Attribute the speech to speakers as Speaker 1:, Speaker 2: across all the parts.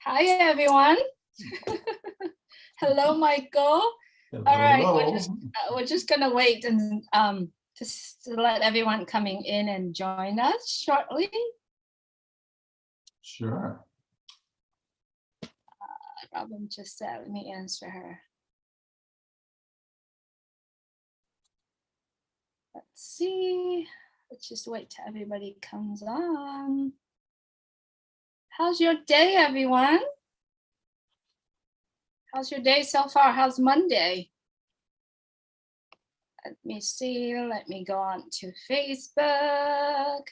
Speaker 1: Hi, everyone. Hello, Michael.
Speaker 2: Hello.
Speaker 1: All right, we're just gonna wait and just to let everyone coming in and join us shortly.
Speaker 2: Sure.
Speaker 1: Robin just said, let me answer her. Let's see. Let's just wait till everybody comes on. How's your day, everyone? How's your day so far? How's Monday? Let me see. Let me go on to Facebook.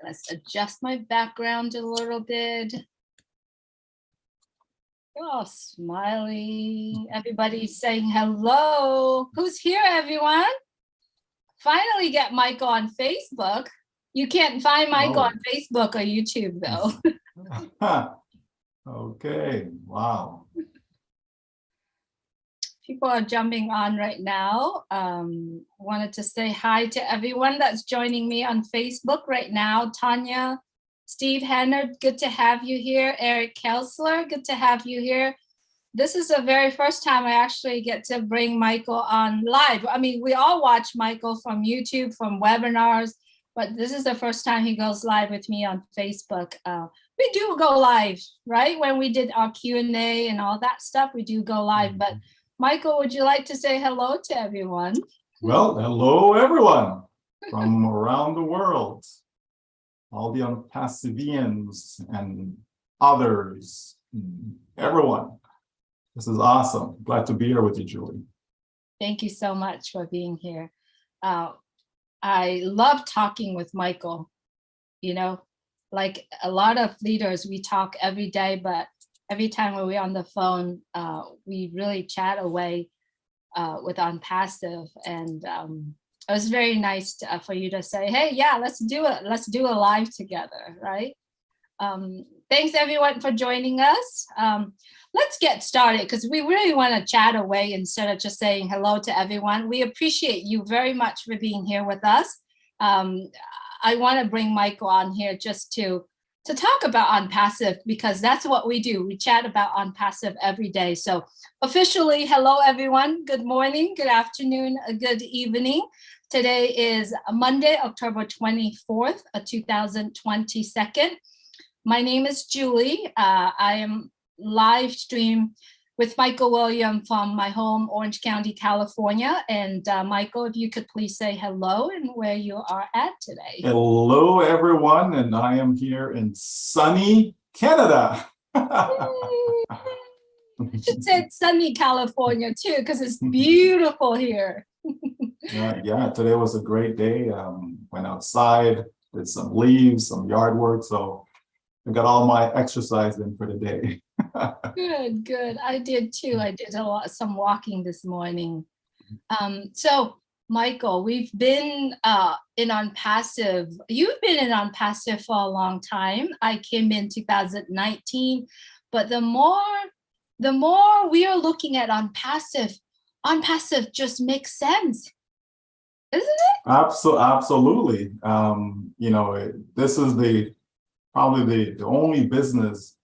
Speaker 1: Let's adjust my background a little bit. Oh, smiley. Everybody's saying hello. Who's here, everyone? Finally get Michael on Facebook. You can't find Michael on Facebook or YouTube, though.
Speaker 2: Okay, wow.
Speaker 1: People are jumping on right now. Wanted to say hi to everyone that's joining me on Facebook right now. Tanya, Steve Hannard, good to have you here. Eric Kelsler, good to have you here. This is the very first time I actually get to bring Michael on live. I mean, we all watch Michael from YouTube, from webinars, but this is the first time he goes live with me on Facebook. We do go live, right? When we did our Q&A and all that stuff, we do go live. But Michael, would you like to say hello to everyone?
Speaker 2: Well, hello, everyone from around the world. All the ONPASSIVEians and others, everyone. This is awesome. Glad to be here with you, Julie.
Speaker 1: Thank you so much for being here. I love talking with Michael. You know, like a lot of leaders, we talk every day, but every time when we're on the phone, we really chat away with ONPASSIVE. And it was very nice for you to say, hey, yeah, let's do it. Let's do a live together, right? Thanks everyone for joining us. Let's get started because we really want to chat away instead of just saying hello to everyone. We appreciate you very much for being here with us. I want to bring Michael on here just to talk about ONPASSIVE because that's what we do. We chat about ONPASSIVE every day. So officially, hello everyone. Good morning, good afternoon, good evening. Today is Monday, October 24th, 2022. My name is Julie. I am live stream with Michael William from my home, Orange County, California. And Michael, if you could please say hello and where you are at today.
Speaker 2: Hello, everyone. And I am here in sunny Canada.
Speaker 1: You should say sunny California too, because it's beautiful here.
Speaker 2: Yeah, today was a great day. Went outside, did some leaves, some yard work. So I got all my exercise in for the day.
Speaker 1: Good. I did too. I did some walking this morning. So Michael, we've been in ONPASSIVE. You've been in ONPASSIVE for a long time. I came in 2019, but the more we are looking at ONPASSIVE just makes sense, isn't it?
Speaker 2: Absolutely. You know, this is probably the only business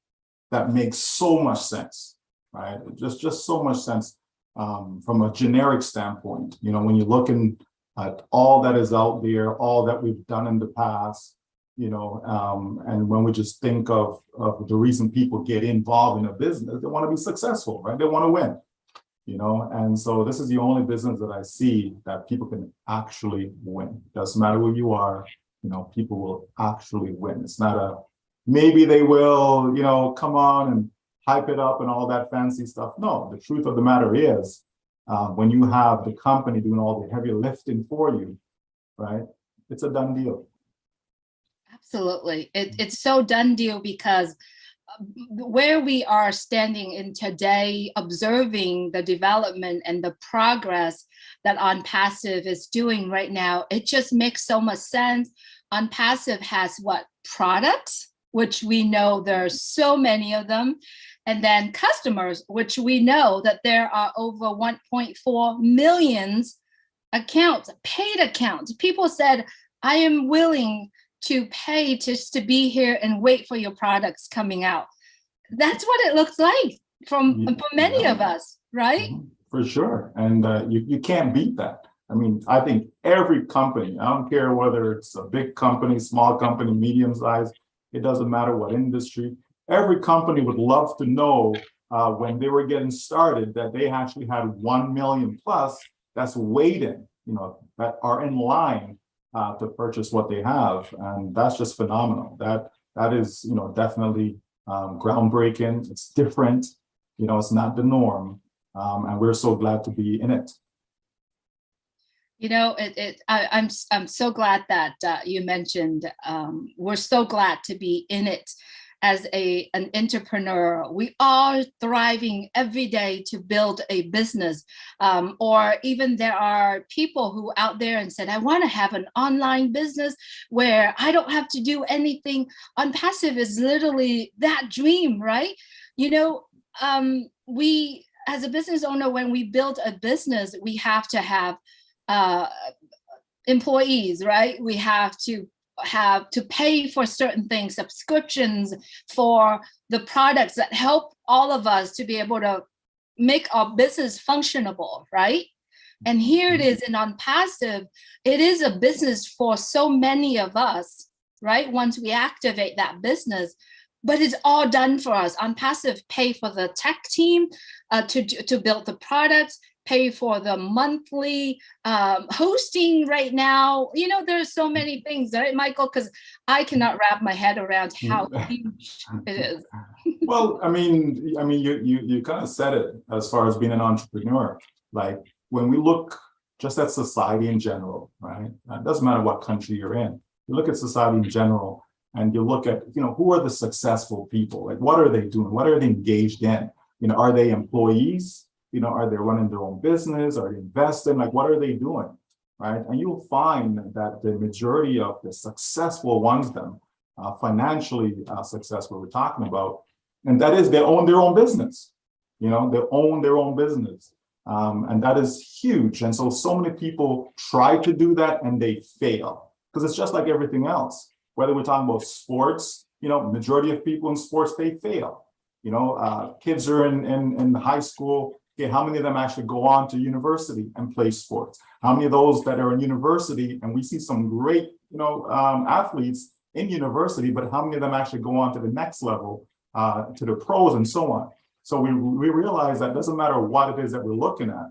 Speaker 2: that makes so much sense, right? Just so much sense from a generic standpoint. You know, when you're looking at all that is out there, all that we've done in the past, you know, and when we just think of the reason people get involved in a business, they want to be successful, right? They want to win, you know, and so this is the only business that I see that people can actually win. Doesn't matter who you are, you know, people will actually win. It's not a maybe they will, you know, come on and hype it up and all that fancy stuff. No, the truth of the matter is when you have the company doing all the heavy lifting for you, right, it's a done deal.
Speaker 1: Absolutely. It's so done deal because where we are standing in today, observing the development and the progress that ONPASSIVE is doing right now, it just makes so much sense. ONPASSIVE has what? Products, which we know there's so many of them, and then customers, which we know that there are over 1.4 million accounts, paid accounts. People said, I am willing to pay just to be here and wait for your products coming out. That's what it looks like for many of us, right?
Speaker 2: For sure. And you can't beat that. I mean, I think every company, I don't care whether it's a big company, small company, medium size, it doesn't matter what industry, every company would love to know when they were getting started that they actually had 1 million plus that's waiting, that are in line to purchase what they have. And that's just phenomenal. That is, definitely groundbreaking. It's different, it's not the norm. And we're so glad to be in it.
Speaker 1: I'm so glad that you mentioned we're so glad to be in it as an entrepreneur. We are thriving every day to build a business, or even there are people who out there and said, I want to have an online business where I don't have to do anything. ONPASSIVE is literally that dream, right? We as a business owner, when we build a business, we have to have employees, right? We have to pay for certain things, subscriptions for the products that help all of us to be able to make our business functionable, right? And here it is in ONPASSIVE, it is a business for so many of us, right? Once we activate that business, but it's all done for us. ONPASSIVE pay for the tech team to build the products, pay for the monthly hosting right now. There's so many things, right, Michael? Because I cannot wrap my head around how huge it is.
Speaker 2: Well, I mean, you kind of said it as far as being an entrepreneur. Like when we look just at society in general, right? It doesn't matter what country you're in. You look at society in general, and you look at, who are the successful people? Like, what are they doing? What are they engaged in? Are they employees? Are they running their own business? Are they investing? Like, what are they doing, right? And you'll find that the majority of the successful ones, financially successful, we're talking about, and that is they own their own business. They own their own business, and that is huge. And so many people try to do that and they fail because it's just like everything else. Whether we're talking about sports, majority of people in sports, they fail. Kids are in high school. Okay, how many of them actually go on to university and play sports? How many of those that are in university, and we see some great, athletes in university, but how many of them actually go on to the next level, to the pros and so on? So we realize that it doesn't matter what it is that we're looking at,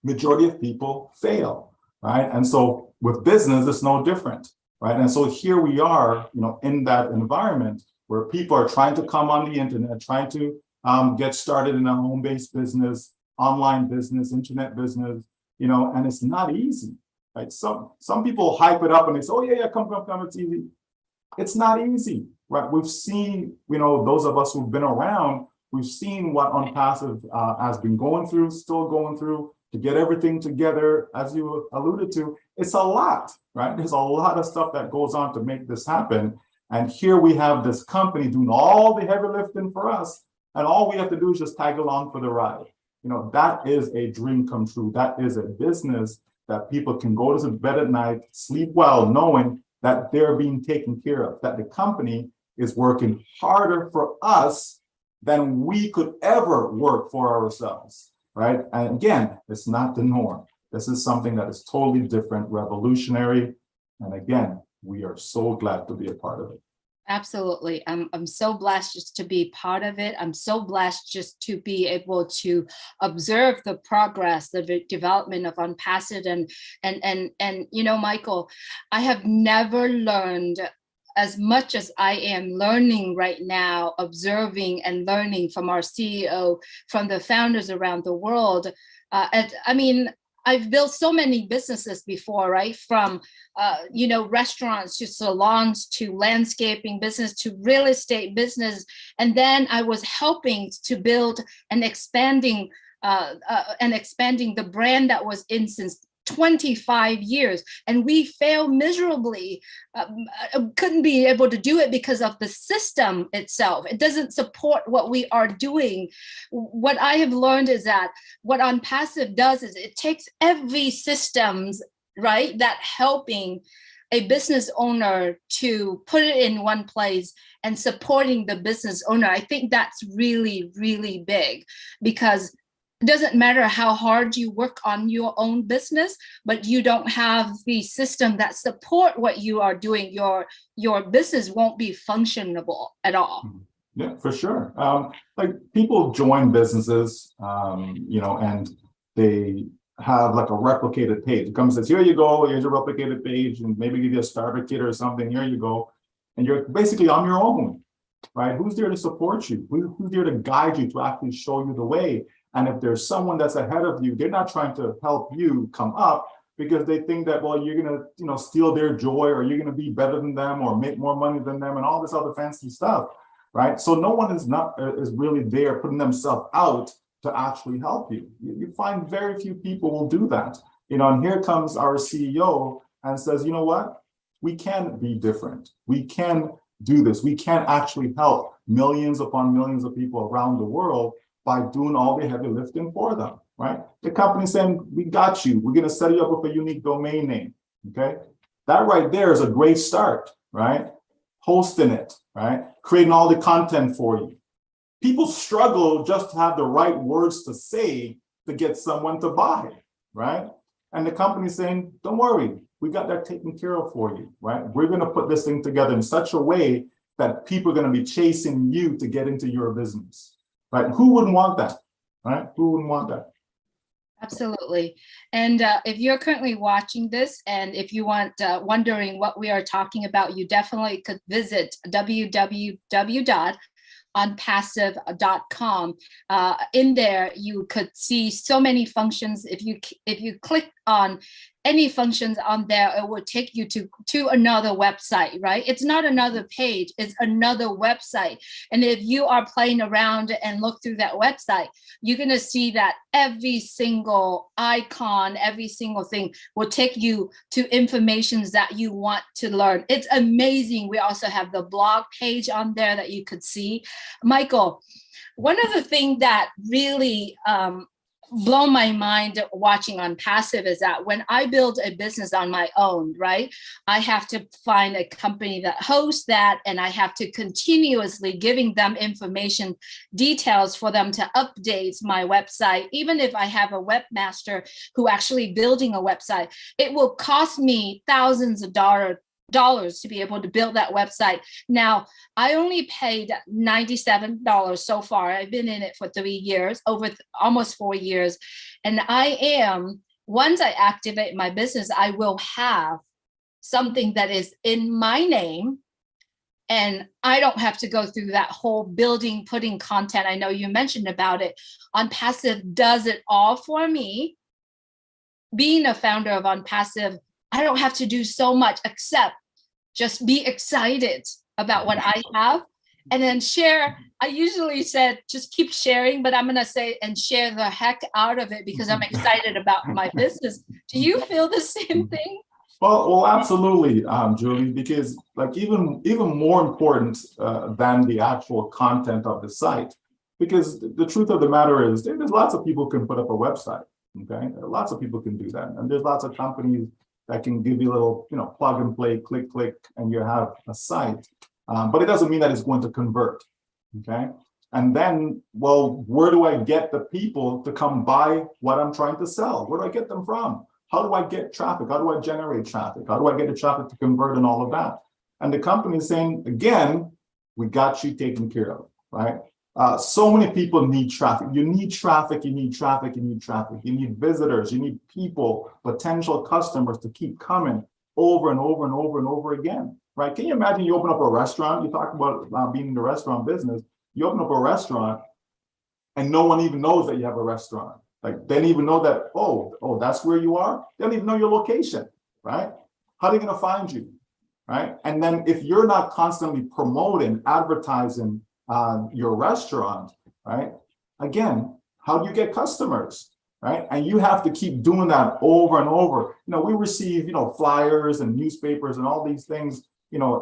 Speaker 2: majority of people fail, right? And so with business, it's no different, right? And so here we are, in that environment where people are trying to come on the internet, trying to get started in a home-based business, online business, internet business, and it's not easy, right? Some people hype it up and they say, oh yeah, come, it's easy. It's not easy, right? We've seen, those of us who've been around, we've seen what ONPASSIVE has been going through, still going through, to get everything together, as you alluded to. It's a lot, right? There's a lot of stuff that goes on to make this happen. And here we have this company doing all the heavy lifting for us. And all we have to do is just tag along for the ride. That is a dream come true. That is a business that people can go to bed at night, sleep well, knowing that they're being taken care of, that the company is working harder for us than we could ever work for ourselves, right? And again, it's not the norm. This is something that is totally different, revolutionary. And again, we are so glad to be a part of it.
Speaker 1: Absolutely. I'm so blessed just to be part of it. I'm so blessed just to be able to observe the progress, the development of ONPASSIVE. And Michael, I have never learned as much as I am learning right now, observing and learning from our CEO, from the founders around the world. I've built so many businesses before, right? From, restaurants to salons to landscaping business to real estate business. And then I was helping to build and expanding the brand that was in since 25 years, and we failed miserably. Couldn't be able to do it because of the system itself. It doesn't support what we are doing. What I have learned is that what ONPASSIVE does is it takes every systems, right, that helping a business owner to put it in one place and supporting the business owner, I think that's really, really big, because it doesn't matter how hard you work on your own business, but you don't have the system that support what you are doing, your business won't be functionable at all.
Speaker 2: Yeah, for sure. Like people join businesses, and they have like a replicated page. It comes and says, here you go, here's your replicated page, and maybe give you a starter kit or something, here you go. And you're basically on your own, right? Who's there to support you? Who's there to guide you, to actually show you the way? And if there's someone that's ahead of you, they're not trying to help you come up because they think that, well, you're gonna, steal their joy, or you're gonna be better than them, or make more money than them, and all this other fancy stuff, right? So no one is really there putting themselves out to actually help you. You find very few people will do that, and here comes our CEO and says, you know what? We can be different. We can do this. We can actually help millions upon millions of people around the world by doing all the heavy lifting for them, right? The company saying, we got you. We're going to set you up with a unique domain name, okay? That right there is a great start, right? Hosting it, right? Creating all the content for you. People struggle just to have the right words to say to get someone to buy, right? And the company's saying, don't worry, we got that taken care of for you, right? We're going to put this thing together in such a way that people are going to be chasing you to get into your business, right? Who wouldn't want that, right? Who wouldn't want that?
Speaker 1: Absolutely. And if you're currently watching this, and if you want wondering what we are talking about, you definitely could visit www.onpassive.com. In there, you could see so many functions. If you click on any functions on there, it will take you to another website, right? It's not another page, it's another website. And if you are playing around and look through that website, you're going to see that every single icon, every single thing will take you to information that you want to learn. It's amazing. We also have the blog page on there that you could see. Michael, one of the things that really blow my mind watching ONPASSIVE is that when I build a business on my own, right, I have to find a company that hosts that, and I have to continuously giving them information, details for them to update my website. Even if I have a webmaster who actually building a website, it will cost me thousands of dollars to be able to build that website. Now, I only paid $97 so far. I've been in it for 3 years, over almost 4 years. And once I activate my business, I will have something that is in my name, and I don't have to go through that whole building, putting content. I know you mentioned about it. ONPASSIVE does it all for me. Being a founder of ONPASSIVE, I don't have to do so much except just be excited about what I have and then share. I usually said, just keep sharing, but I'm going to say, and share the heck out of it because I'm excited about my business. Do you feel the same thing?
Speaker 2: Well, absolutely, Julie, because like even more important than the actual content of the site, because the truth of the matter is there's lots of people can put up a website, okay? Lots of people can do that. And there's lots of companies that can give you a little, plug and play, click, and you have a site. But it doesn't mean that it's going to convert, okay? And then, well, where do I get the people to come buy what I'm trying to sell? Where do I get them from? How do I get traffic? How do I generate traffic? How do I get the traffic to convert and all of that? And the company is saying, again, we got you taken care of, right? So many people need traffic. You need traffic, you need traffic, you need traffic. You need visitors, you need people, potential customers to keep coming over and over and over and over again, right? Can you imagine you open up a restaurant? You talk about being in the restaurant business. You open up a restaurant and no one even knows that you have a restaurant. Like they don't even know that, oh, that's where you are? They don't even know your location, right? How are they gonna find you, right? And then if you're not constantly promoting, advertising your restaurant, right? Again, how do you get customers, right? And you have to keep doing that over and over. We receive, flyers and newspapers and all these things,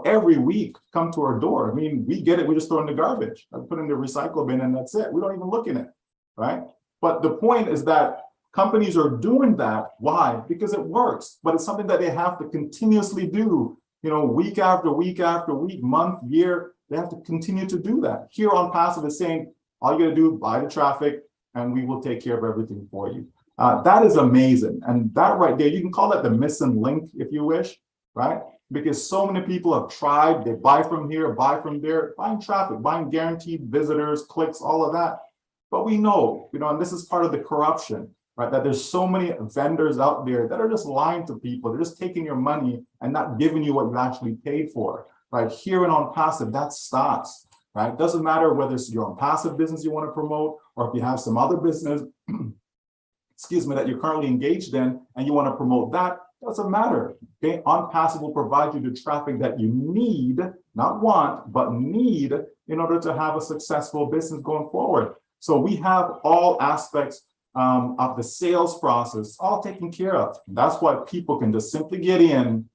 Speaker 2: every week come to our door. I mean, we get it, we just throw it in the garbage. I put it in the recycle bin and that's it. We don't even look in it, right? But the point is that Companies are doing that. Why? Because it works, but it's something that they have to continuously do, week after week after week, month, year. They have to continue to do that. Here on Passive is saying, all you got to do, buy the traffic, and we will take care of everything for you. That is amazing. And that right there, you can call that the missing link if you wish, right? Because so many people have tried, they buy from here, buy from there, buying traffic, buying guaranteed visitors, clicks, all of that. But we know, and this is part of the corruption, right? That there's so many vendors out there that are just lying to people. They're just taking your money and not giving you what you actually paid for, right? Here and on Passive, that stops, right? It doesn't matter whether it's your own passive business you want to promote, or if you have some other business, excuse me, that you're currently engaged in and you want to promote that, doesn't matter. Okay, OnPassive will provide you the traffic that you need, not want, but need in order to have a successful business going forward. So we have all aspects of the sales process all taken care of. That's why people can just simply get in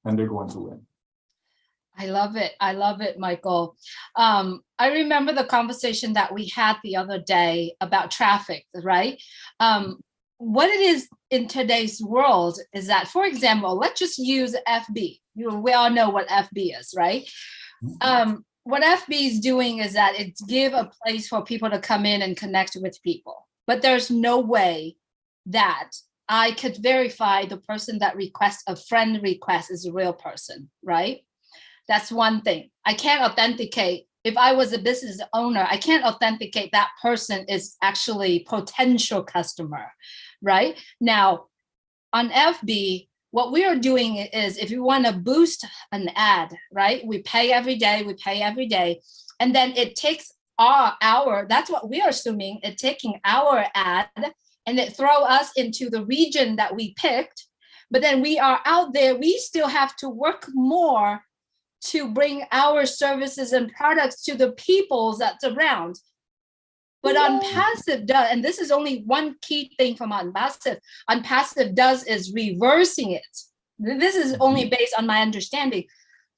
Speaker 2: and they're going to win.
Speaker 1: I love it. I love it, Michael. I remember the conversation that we had the other day about traffic, right? What it is in today's world is that, for example, let's just use FB. We all know what FB is, right? What FB is doing is that it's give a place for people to come in and connect with people. But there's no way that I could verify the person that requests a friend request is a real person, right? That's one thing. I can't authenticate. If I was a business owner, I can't authenticate that person is actually potential customer, right? Now, on FB, what we are doing is if you want to boost an ad, right? We pay every day, and then it takes our, that's what we are assuming, it taking our ad and it throw us into the region that we picked, but then we are out there, we still have to work more to bring our services and products to the people that's around. But OnPassive does, and this is only one key thing from OnPassive. OnPassive does is reversing it. This is only based on my understanding.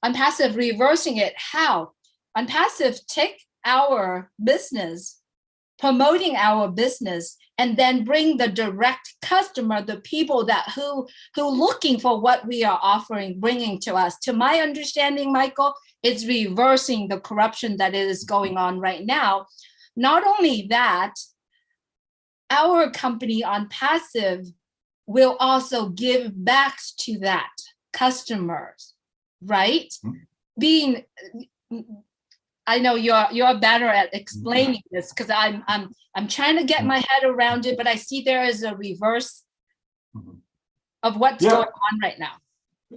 Speaker 1: OnPassive reversing it. How? OnPassive take our business, promoting our business, and then bring the direct customer, the people that who looking for what we are offering, bringing to us. To my understanding, Michael, it's reversing the corruption that is going on right now. Not only that, our company OnPassive will also give back to that customers, right? Being, I know you're better at explaining this because I'm trying to get my head around it, but I see there is a reverse of what's going on right now.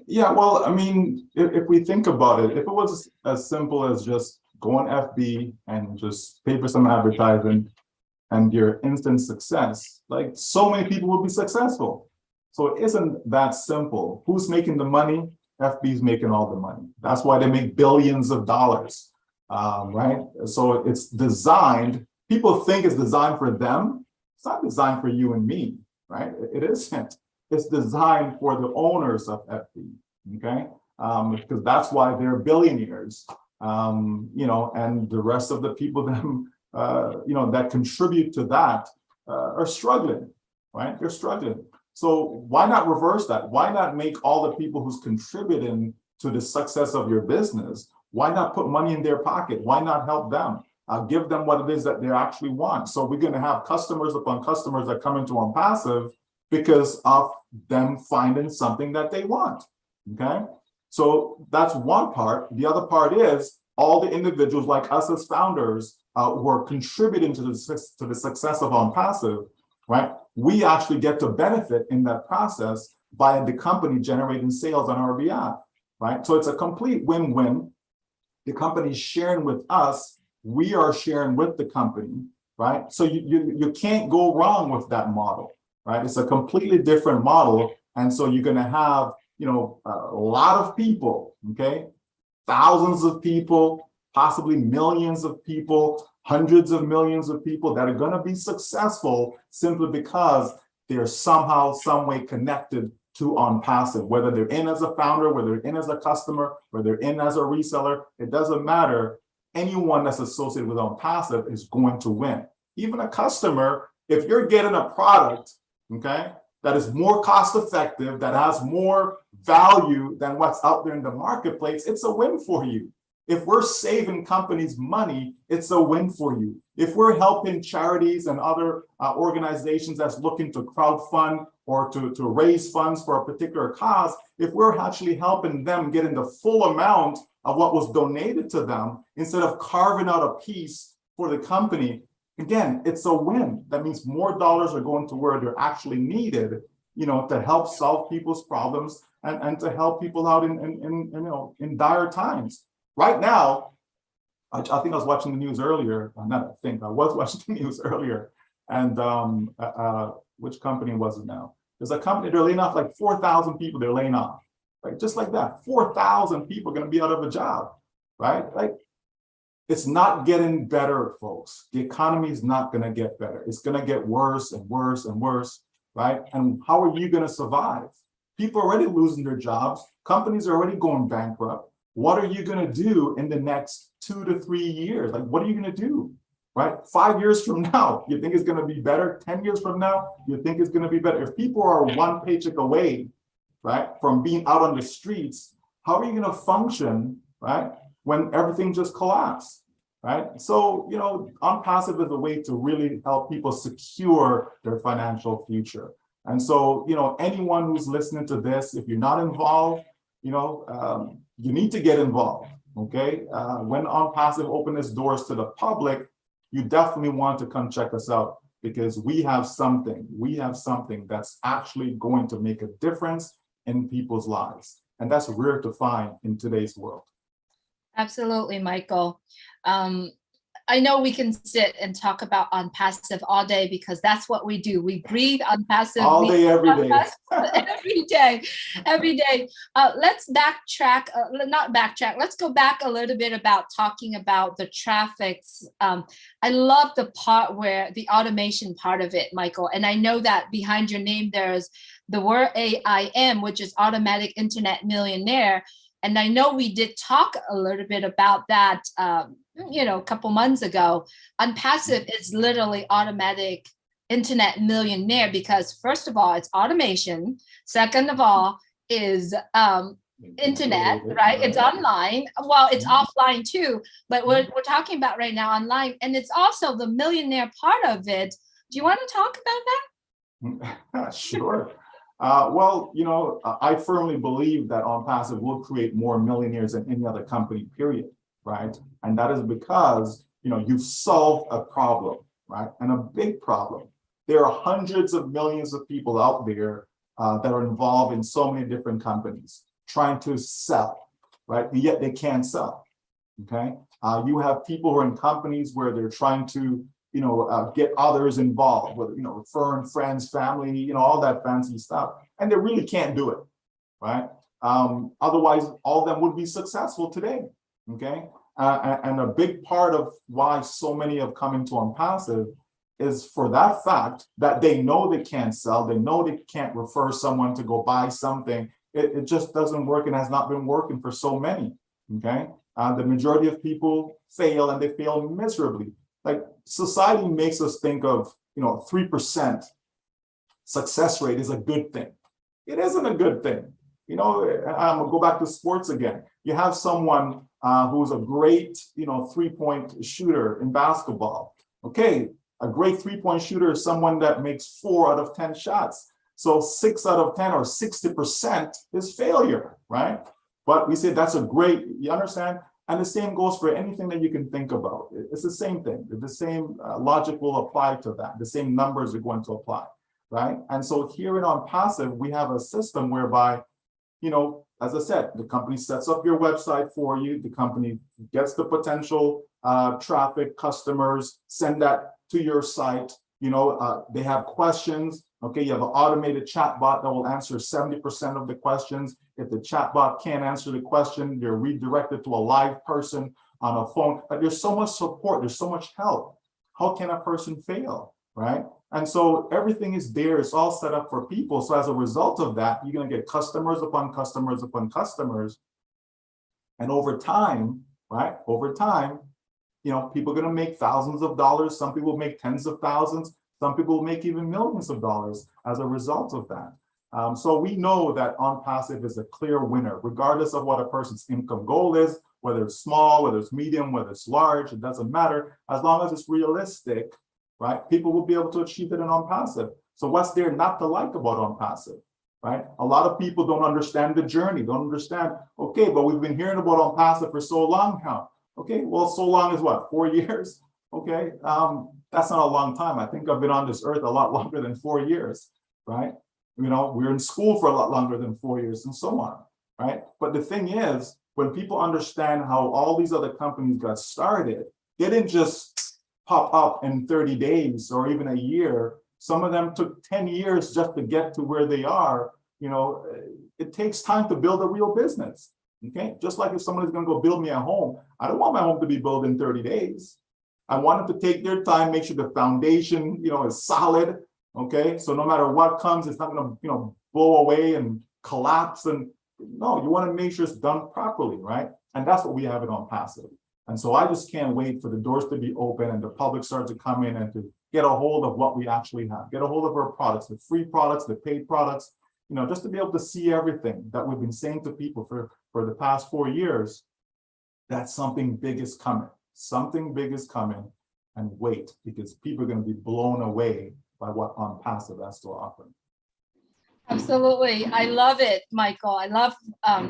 Speaker 2: Yeah, well, I mean, if we think about it, if it was as simple as just go on FB and just pay for some advertising and your instant success, like so many people will be successful. So it isn't that simple. Who's making the money? FB's making all the money. That's why they make billions of dollars, right? So it's designed, people think it's designed for them. It's not designed for you and me, right? It isn't. It's designed for the owners of FB, okay? Because that's why they're billionaires. And the rest of the people that contribute to that are struggling, right? They're struggling. So why not reverse that? Why not make all the people who's contributing to the success of your business, why not put money in their pocket? Why not help them? Give them what it is that they actually want. So we're going to have customers upon customers that come into OnPassive because of them finding something that they want, okay? So that's one part. The other part is all the individuals like us as founders who are contributing to the success of OnPassive, right? We actually get to benefit in that process by the company generating sales on our behalf, right? So it's a complete win-win. The company's sharing with us, we are sharing with the company, right? So you can't go wrong with that model, right? It's a completely different model. And so you're going to have a lot of people, okay? Thousands of people, possibly millions of people, hundreds of millions of people that are going to be successful simply because they're somehow, some way connected to OnPassive, whether they're in as a founder, whether they're in as a customer, whether they're in as a reseller, it doesn't matter. Anyone that's associated with OnPassive is going to win. Even a customer, if you're getting a product okay, that is more cost effective, that has more value than what's out there in the marketplace, it's a win for you. If we're saving companies money, it's a win for you. If we're helping charities and other organizations that's looking to crowdfund or to raise funds for a particular cause, if we're actually helping them get in the full amount of what was donated to them, instead of carving out a piece for the company, again, it's a win. That means more dollars are going to where they're actually needed, to help solve people's problems and to help people out in dire times. Right now, I think I was watching the news earlier. I was watching the news earlier, and which company was it now? There's a company, they're laying off like 4,000 people. They're laying off, right? Just like that, 4,000 people are going to be out of a job, right? Like, it's not getting better, folks. The economy is not going to get better. It's going to get worse and worse and worse, right? And how are you going to survive? People are already losing their jobs. Companies are already going bankrupt. What are you going to do in the next 2 to 3 years? Like, what are you going to do, right? 5 years from now, you think it's going to be better? 10 years from now, you think it's going to be better? If people are one paycheck away, right, from being out on the streets, how are you going to function, right, when everything just collapsed, right? So, ONPASSIVE is a way to really help people secure their financial future. And so, anyone who's listening to this, if you're not involved, you need to get involved, okay? When ONPASSIVE opens its doors to the public, you definitely want to come check us out, because we have something that's actually going to make a difference in people's lives. And that's rare to find in today's world.
Speaker 1: Absolutely, Michael. I know we can sit and talk about ONPASSIVE all day, because that's what we do. We breathe ONPASSIVE
Speaker 2: all day, every day.
Speaker 1: every day. Let's backtrack, not backtrack. Let's go back a little bit about talking about the traffics. I love the part where the automation part of it, Michael. And I know that behind your name, there's the word AIM, which is Automatic Internet Millionaire. And I know we did talk a little bit about that, a couple months ago. ONPASSIVE is literally Automatic Internet Millionaire, because first of all, it's automation. Second of all, is internet, right? It's online. Well, it's offline too, but we're talking about right now online, and it's also the millionaire part of it. Do you want to talk about that?
Speaker 2: Sure. Well, I firmly believe that ONPASSIVE will create more millionaires than any other company, period, right? And that is because, you've solved a problem, right? And a big problem. There are hundreds of millions of people out there that are involved in so many different companies trying to sell, right? And yet they can't sell, okay? You have people who are in companies where they're trying to get others involved with, referring friends, family, all that fancy stuff. And they really can't do it, right? Otherwise, all of them would be successful today, okay? And a big part of why so many have come into ONPASSIVE is for that fact that they know they can't sell, they know they can't refer someone to go buy something. It just doesn't work and has not been working for so many, okay? The majority of people fail, and they fail miserably. Like, society makes us think of, 3% success rate is a good thing. It isn't a good thing. I'm gonna go back to sports again. You have someone who's a great, 3-point shooter in basketball. Okay, a great 3-point shooter is someone that makes 4 out of 10 shots. So 6 out of 10 or 60% is failure, right? But we say that's a great, you understand? And the same goes for anything that you can think about. It's the same thing. The same logic will apply to that. The same numbers are going to apply, right? And so here in ONPASSIVE, we have a system whereby, as I said, the company sets up your website for you. The company gets the potential traffic, customers, send that to your site. They have questions. Okay, you have an automated chatbot that will answer 70% of the questions. If the chatbot can't answer the question, they're redirected to a live person on a phone. But there's so much support, there's so much help. How can a person fail, right? And so everything is there, it's all set up for people. So as a result of that, you're gonna get customers upon customers upon customers. And over time, right, people are gonna make thousands of dollars. Some people make tens of thousands. Some people make even millions of dollars as a result of that. So we know that ONPASSIVE is a clear winner, regardless of what a person's income goal is, whether it's small, whether it's medium, whether it's large, it doesn't matter. As long as it's realistic, right? People will be able to achieve it in ONPASSIVE. So what's there not to like about ONPASSIVE, right? A lot of people don't understand the journey, don't understand, okay, but we've been hearing about ONPASSIVE for so long now. Okay, well, so long is what, 4 years? Okay, that's not a long time. I think I've been on this earth a lot longer than 4 years, right? You know, we're in school for a lot longer than 4 years and so on, right? But the thing is, when people understand how all these other companies got started, they didn't just pop up in 30 days or even a year. Some of them took 10 years just to get to where they are. You know, it takes time to build a real business, okay? Just like if someone is gonna go build me a home, I don't want my home to be built in 30 days. I want them to take their time, make sure the foundation, you know, is solid, okay? So no matter what comes, it's not gonna, you know, blow away and collapse. And no, you wanna make sure it's done properly, right? And that's what we have it ONPASSIVE. And so I just can't wait for the doors to be open and the public start to come in and to get a hold of what we actually have, get a hold of our products, the free products, the paid products, you know, just to be able to see everything that we've been saying to people for the past 4 years, that something big is coming. Something big is coming, and wait, because people are going to be blown away by what ONPASSIVE has to offer.
Speaker 1: Absolutely. I love it, Michael. I love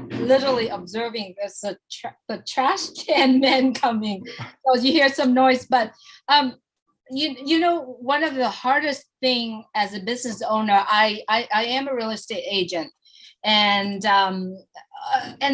Speaker 1: literally observing there's the trash can men coming. So you hear some noise, but you know, one of the hardest thing as a business owner, I am a real estate agent. And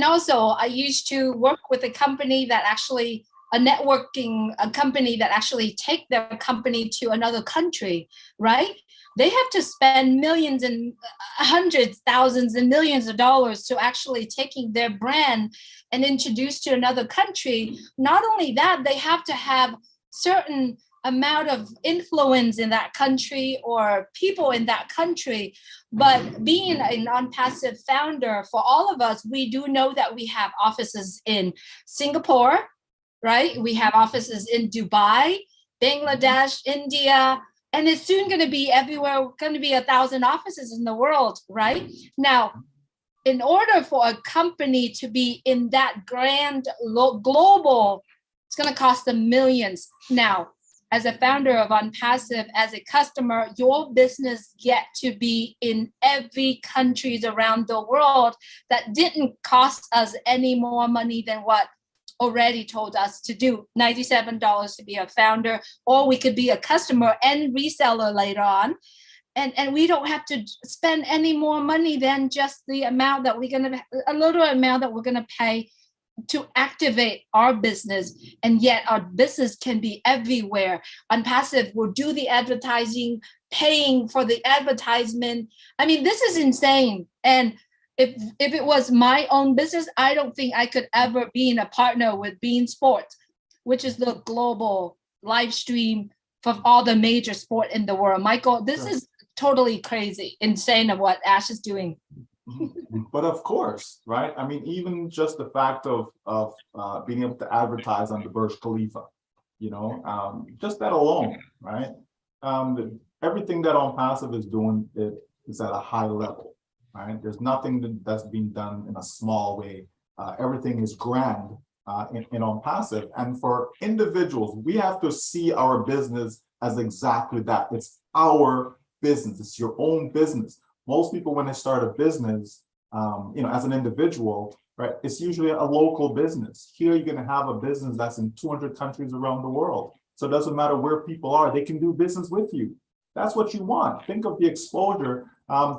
Speaker 1: also I used to work with a company that actually a company that actually take their company to another country, right? They have to spend millions and hundreds, thousands and millions of dollars to actually taking their brand and introduce to another country. Not only that, they have to have certain amount of influence in that country or people in that country. But being a ONPASSIVE founder, for all of us, we do know that we have offices in Singapore, right? We have offices in Dubai, Bangladesh, India, and it's soon going to be everywhere, going to be 1,000 offices in the world, right? Now, in order for a company to be in that grand global, it's going to cost them millions. Now, as a founder of ONPASSIVE, as a customer, your business get to be in every countries around the world. That didn't cost us any more money than what already told us to do, $97 to be a founder, or we could be a customer and reseller later on. And we don't have to spend any more money than just the amount that a little amount that we're gonna pay to activate our business. And yet our business can be everywhere. ONPASSIVE will do the advertising, paying for the advertisement. I mean, this is insane. And if it was my own business, I don't think I could ever be in a partner with Bein Sports, which is the global live stream for all the major sport in the world. Michael, this is totally crazy, insane of what Ash is doing.
Speaker 2: But of course, right? I mean, even just the fact of being able to advertise on the Burj Khalifa, you know, just that alone, right? Everything that ONPASSIVE is doing is at a high level. Right? There's nothing that's being done in a small way. Everything is grand in ONPASSIVE. And for individuals, we have to see our business as exactly that. It's our business. It's your own business. Most people, when they start a business, you know, as an individual, right, it's usually a local business. Here, you're going to have a business that's in 200 countries around the world. So it doesn't matter where people are, they can do business with you. That's what you want. Think of the exposure.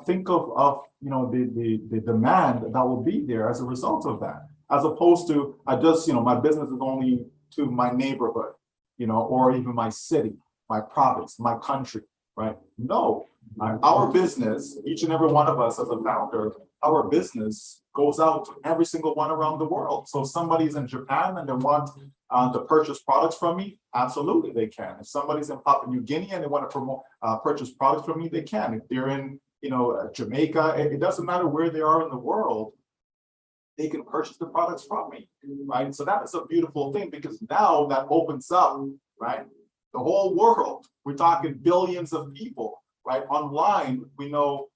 Speaker 2: Think of you know, the demand that will be there as a result of that, as opposed to you know, my business is only to my neighborhood, you know, or even my city, my province, my country, right? No, our business, each and every one of us as a founder, our business goes out to every single one around the world. So if somebody's in Japan and they want to purchase products from me, absolutely they can. If somebody's in Papua New Guinea and they want to purchase products from me, they can. If they're in, you know, Jamaica, it doesn't matter where they are in the world, they can purchase the products from me, right? So that is a beautiful thing, because now that opens up, right, the whole world. We're talking billions of people, right? Online, we know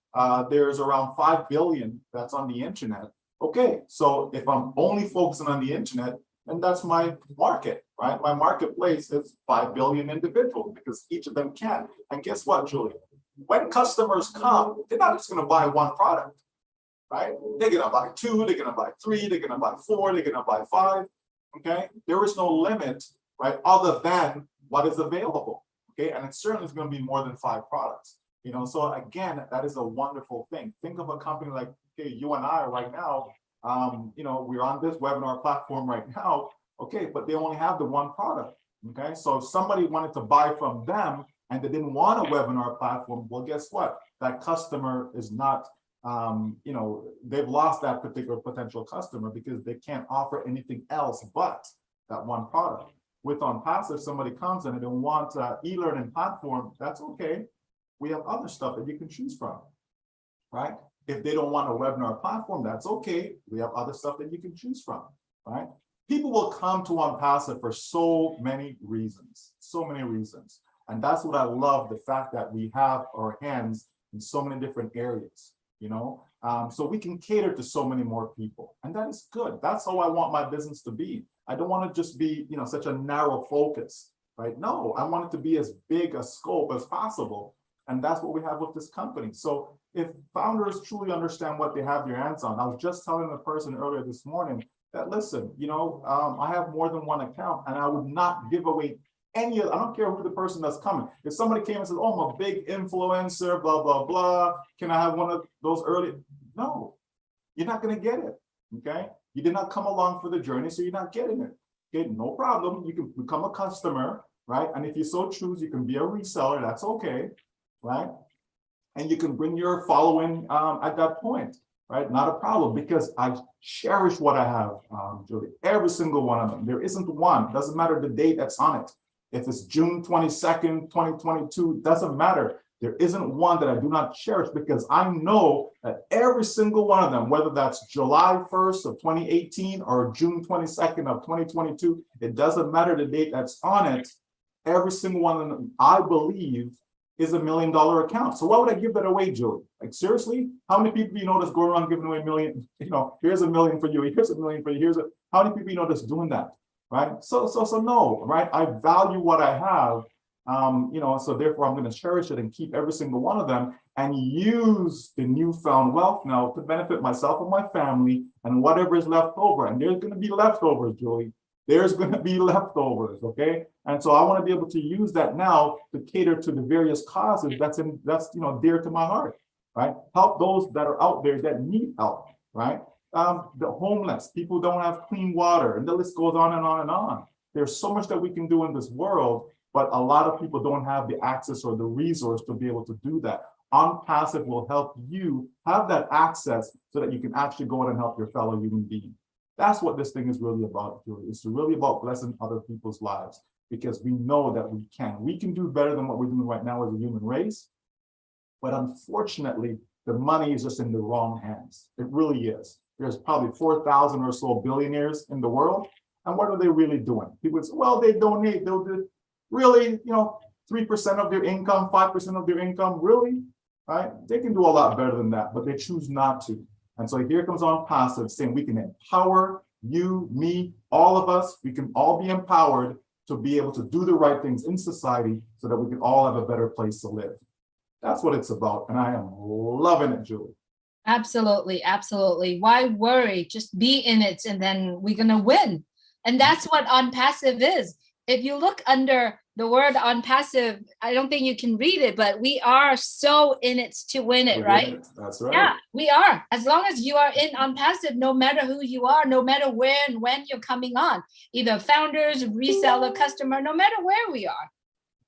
Speaker 2: there's around 5 billion that's on the internet. Okay, so if I'm only focusing on the internet, then that's my market, right? My marketplace is 5 billion individuals because each of them can. And guess what, Julie? When customers come, they're not just going to buy one product, right? They're going to buy 2, they're going to buy 3, they're going to buy 4, they're going to buy 5. Okay, there is no limit, right, other than what is available. Okay, and it certainly is going to be more than 5 products. You know, so again, that is a wonderful thing. Think of a company like, okay, you and I right now, you know, we're on this webinar platform right now. Okay, but they only have the one product. Okay, so if somebody wanted to buy from them and they didn't want a webinar platform, well, guess what? That customer is not, you know, they've lost that particular potential customer because they can't offer anything else but that one product. With ONPASSIVE, somebody comes in and they want an e-learning platform, that's okay. We have other stuff that you can choose from, right? If they don't want a webinar platform, that's okay. We have other stuff that you can choose from, right? People will come to ONPASSIVE for so many reasons, And that's what I love, the fact that we have our hands in so many different areas, you know? So we can cater to so many more people, and that is good. That's how I want my business to be. I don't want to just be, you know, such a narrow focus, right? No, I want it to be as big a scope as possible. And that's what we have with this company. So if founders truly understand what they have their hands on, I was just telling the person earlier this morning that, listen, you know, I have more than one account and I would not give away any of, I don't care who the person that's coming. If somebody came and said, oh, I'm a big influencer, blah, blah, blah, can I have one of those early? No, you're not going to get it. Okay. You did not come along for the journey, so you're not getting it. Okay, no problem. You can become a customer, right? And if you so choose, you can be a reseller. That's okay, right? And you can bring your following at that point, right? Not a problem, because I cherish what I have, Julie. Every single one of them. There isn't one. Doesn't matter the date that's on it. If it's June 22nd, 2022, doesn't matter. There isn't one that I do not cherish, because I know that every single one of them, whether that's July 1st of 2018 or June 22nd of 2022, it doesn't matter the date that's on it. Every single one of them, I believe, is $1 million account. So why would I give that away, Julie? Like, seriously? How many people you know that's going around giving away $1 million? You know, here's $1 million for you, here's $1 million for you, how many people you know that's doing that, right? So no, right? I value what I have. You know, so therefore I'm going to cherish it and keep every single one of them and use the newfound wealth now to benefit myself and my family and whatever is left over. And there's going to be leftovers, Julie. There's going to be leftovers, okay? And so I want to be able to use that now to cater to the various causes that's you know, dear to my heart, right? Help those that are out there that need help, right? The homeless, people don't have clean water, and the list goes on and on and on. There's so much that we can do in this world, but a lot of people don't have the access or the resource to be able to do that. ONPASSIVE will help you have that access so that you can actually go out and help your fellow human being. That's what this thing is really about, Julie. It's really about blessing other people's lives, because we know that we can. We can do better than what we're doing right now as a human race. But unfortunately, the money is just in the wrong hands. It really is. There's probably 4,000 or so billionaires in the world. And what are they really doing? People say, well, they donate. They'll do really, you know, 3% of their income, 5% of their income, really, right? They can do a lot better than that, but they choose not to. And so here comes ONPASSIVE saying we can empower you, me, all of us. We can all be empowered to be able to do the right things in society so that we can all have a better place to live. That's what it's about. And I am loving it, Julie.
Speaker 1: Absolutely. Absolutely. Why worry? Just be in it, and then we're going to win. And that's what ONPASSIVE is. If you look under the word ONPASSIVE, I don't think you can read it, but we are so in it to win it, right?
Speaker 2: That's right.
Speaker 1: Yeah, we are. As long as you are in ONPASSIVE, no matter who you are, no matter where and when you're coming on, either founders, reseller, customer, no matter where we are,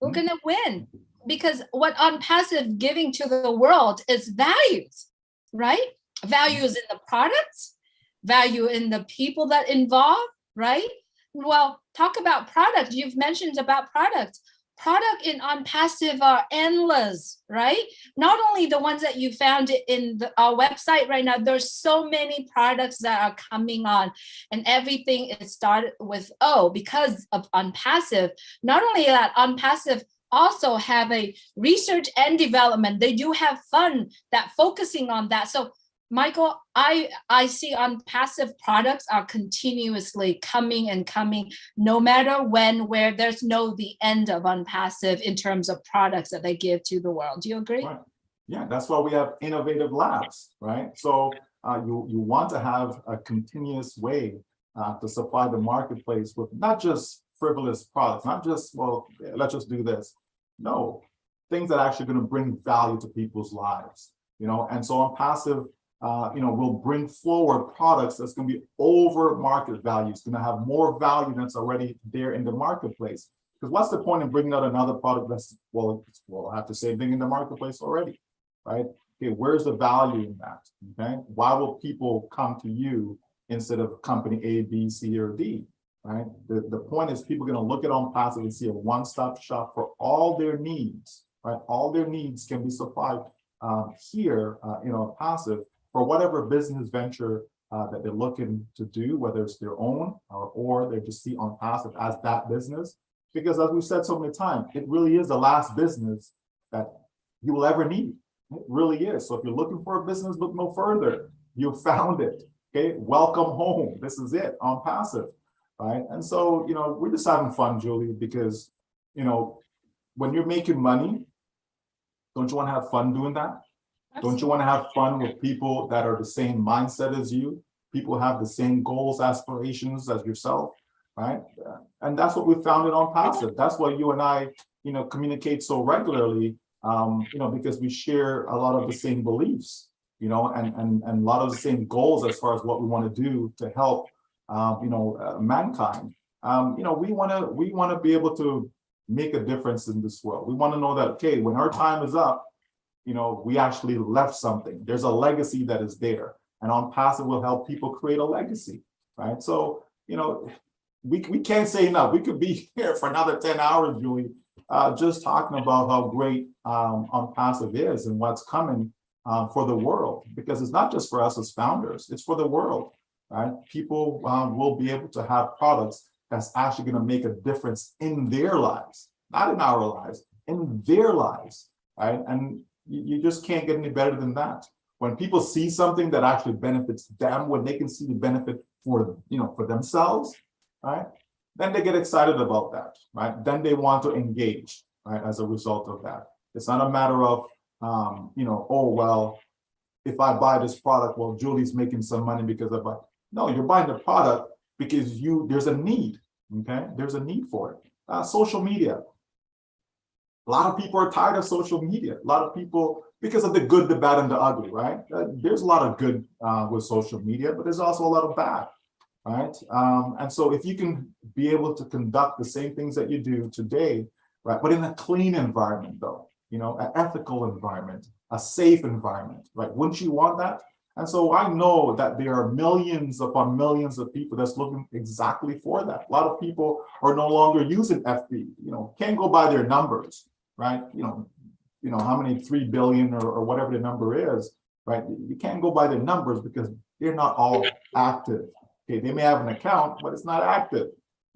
Speaker 1: we're going to win. Because what ONPASSIVE giving to the world is values, right? Values in the products, value in the people that involve, right? Well, talk about product. You've mentioned about product. product in ONPASSIVE are endless, right? Not only the ones that you found in our website right now, there's so many products that are coming on, and everything is started with O because of ONPASSIVE. Not only that, ONPASSIVE also have a research and development. They do have fun that focusing on that. So Michael, I see ONPASSIVE products are continuously coming and coming, no matter when, where. There's no the end of ONPASSIVE in terms of products that they give to the world. Do you agree?
Speaker 2: Right. Yeah, that's why we have innovative labs, right? So you want to have a continuous way to supply the marketplace with not just frivolous products, not just, well, let's just do this. No, things that are actually going to bring value to people's lives, and so ONPASSIVE will bring forward products that's going to be over market value. It's going to have more value that's already there in the marketplace. Because what's the point in bringing out another product that's, well, I have the same thing in the marketplace already, right? Okay, where's the value in that? Okay, why will people come to you instead of company A, B, C, or D, right? The point is people are going to look at ONPASSIVE and see a one-stop shop for all their needs, right? All their needs can be supplied here in ONPASSIVE for whatever business venture that they're looking to do, whether it's their own or they just see ONPASSIVE as that business. Because as we've said so many times, it really is the last business that you will ever need. It really is. So if you're looking for a business, look no further. You found it. Okay, welcome home. This is it, ONPASSIVE, right? And so, we're just having fun, Julie, because, when you're making money, don't you want to have fun doing that? Absolutely. Don't you want to have fun with people that are the same mindset as you? People who have the same goals, aspirations as yourself, right? And that's what we found in ONPASSIVE. That's why you and I, communicate so regularly, because we share a lot of the same beliefs, and a lot of the same goals as far as what we want to do to help, mankind. We want to be able to make a difference in this world. We want to know that, okay, when our time is up, we actually left something. There's a legacy that is there, and ONPASSIVE will help people create a legacy, right? So, we can't say enough. We could be here for another 10 hours, Julie, just talking about how great ONPASSIVE is and what's coming for the world, because it's not just for us as founders, it's for the world, right? People will be able to have products that's actually going to make a difference in their lives, not in our lives, in their lives, right? And you just can't get any better than that. When people see something that actually benefits them, when they can see the benefit for themselves, right? Then they get excited about that, right? Then they want to engage, right? As a result of that. It's not a matter of, oh, well, if I buy this product, well, Julie's making some money because of it. No, you're buying the product because there's a need, okay? There's a need for it. Social media. A lot of people are tired of social media. A lot of people, because of the good, the bad, and the ugly, right? There's a lot of good with social media, but there's also a lot of bad, right? And so if you can be able to conduct the same things that you do today, right? But in a clean environment, though, an ethical environment, a safe environment, right? Wouldn't you want that? And so I know that there are millions upon millions of people that's looking exactly for that. A lot of people are no longer using FB, can't go by their numbers, right? How many 3 billion or whatever the number is, right? You can't go by their numbers because they're not all active. Okay, they may have an account, but it's not active.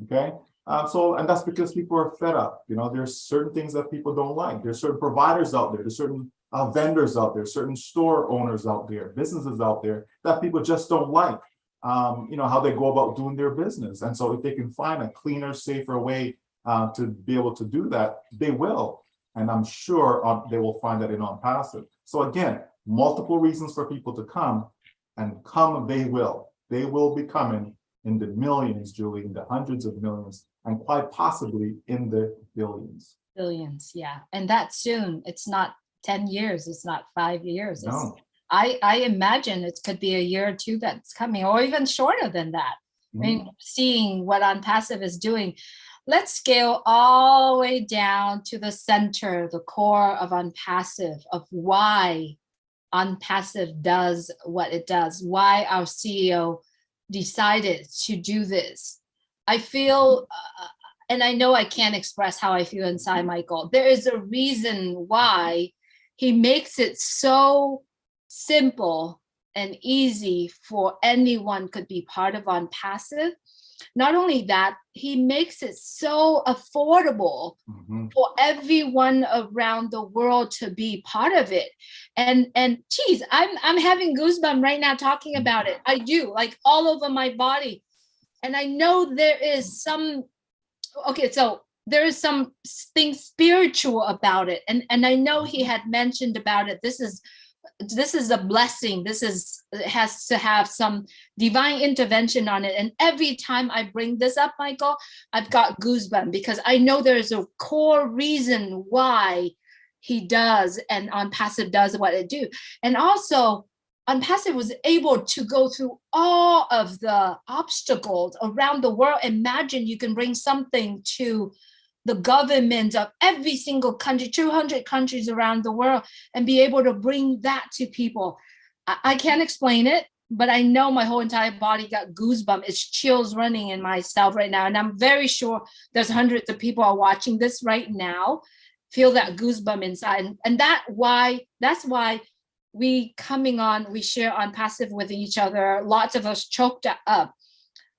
Speaker 2: Okay, and that's because people are fed up. There's certain things that people don't like. There's certain providers out there. There's certain vendors out there, certain store owners out there, businesses out there that people just don't like. How they go about doing their business. And so if they can find a cleaner, safer way to be able to do that, they will. And I'm sure they will find that in ONPASSIVE. So again, multiple reasons for people to come, and come they will. They will be coming in the millions, Julie, in the hundreds of millions, and quite possibly in the billions.
Speaker 1: Billions, yeah. And that soon. It's not 10 years. It's not 5 years.
Speaker 2: No.
Speaker 1: I imagine it could be a year or two that's coming, or even shorter than that. I mean, seeing what ONPASSIVE is doing. Let's scale all the way down to the center, the core of ONPASSIVE, of why ONPASSIVE does what it does, why our CEO decided to do this. I feel, and I know I can't express how I feel inside, Michael. There is a reason why he makes it so simple and easy for anyone could be part of ONPASSIVE. Not only that, he makes it so affordable for everyone around the world to be part of it. And geez, I'm having goosebumps right now talking about it. I do, like all over my body. And I know there is some, okay, so there is something spiritual about it. And I know he had mentioned about it. This is a blessing. It has to have some divine intervention on it. And every time I bring this up, Michael, I've got goosebumps because I know there's a core reason why he does and ONPASSIVE does what it do. And also ONPASSIVE was able to go through all of the obstacles around the world. Imagine you can bring something to the government of every single country, 200 countries around the world, and be able to bring that to people. I can't explain it, but I know my whole entire body got goosebumps. It's chills running in myself right now. And I'm very sure there's hundreds of people are watching this right now, feel that goosebump inside. And that's why we coming on, we share ONPASSIVE with each other. Lots of us choked up,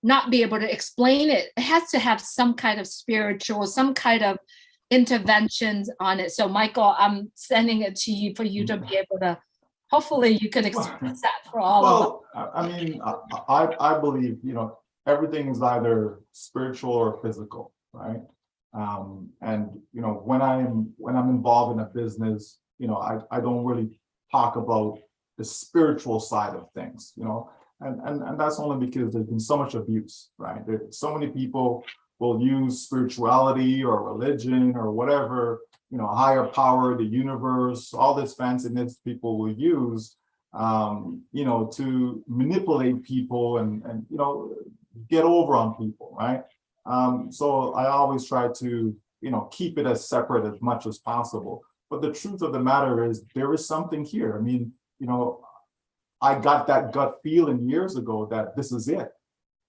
Speaker 1: not be able to explain it. It has to have some kind of spiritual, some kind of interventions on it. So Michael, I'm sending it to you for you to be able to, hopefully you could express that for all of us.
Speaker 2: Well, I mean, I believe, everything is either spiritual or physical, right? And, when I'm involved in a business, I don't really talk about the spiritual side of things, and that's only because there's been so much abuse, right? So many people will use spirituality or religion or whatever, higher power, the universe, all this fanciness people will use, to manipulate people and get over on people, right? So I always try to, keep it as separate as much as possible. But the truth of the matter is there is something here. I mean, I got that gut feeling years ago that this is it,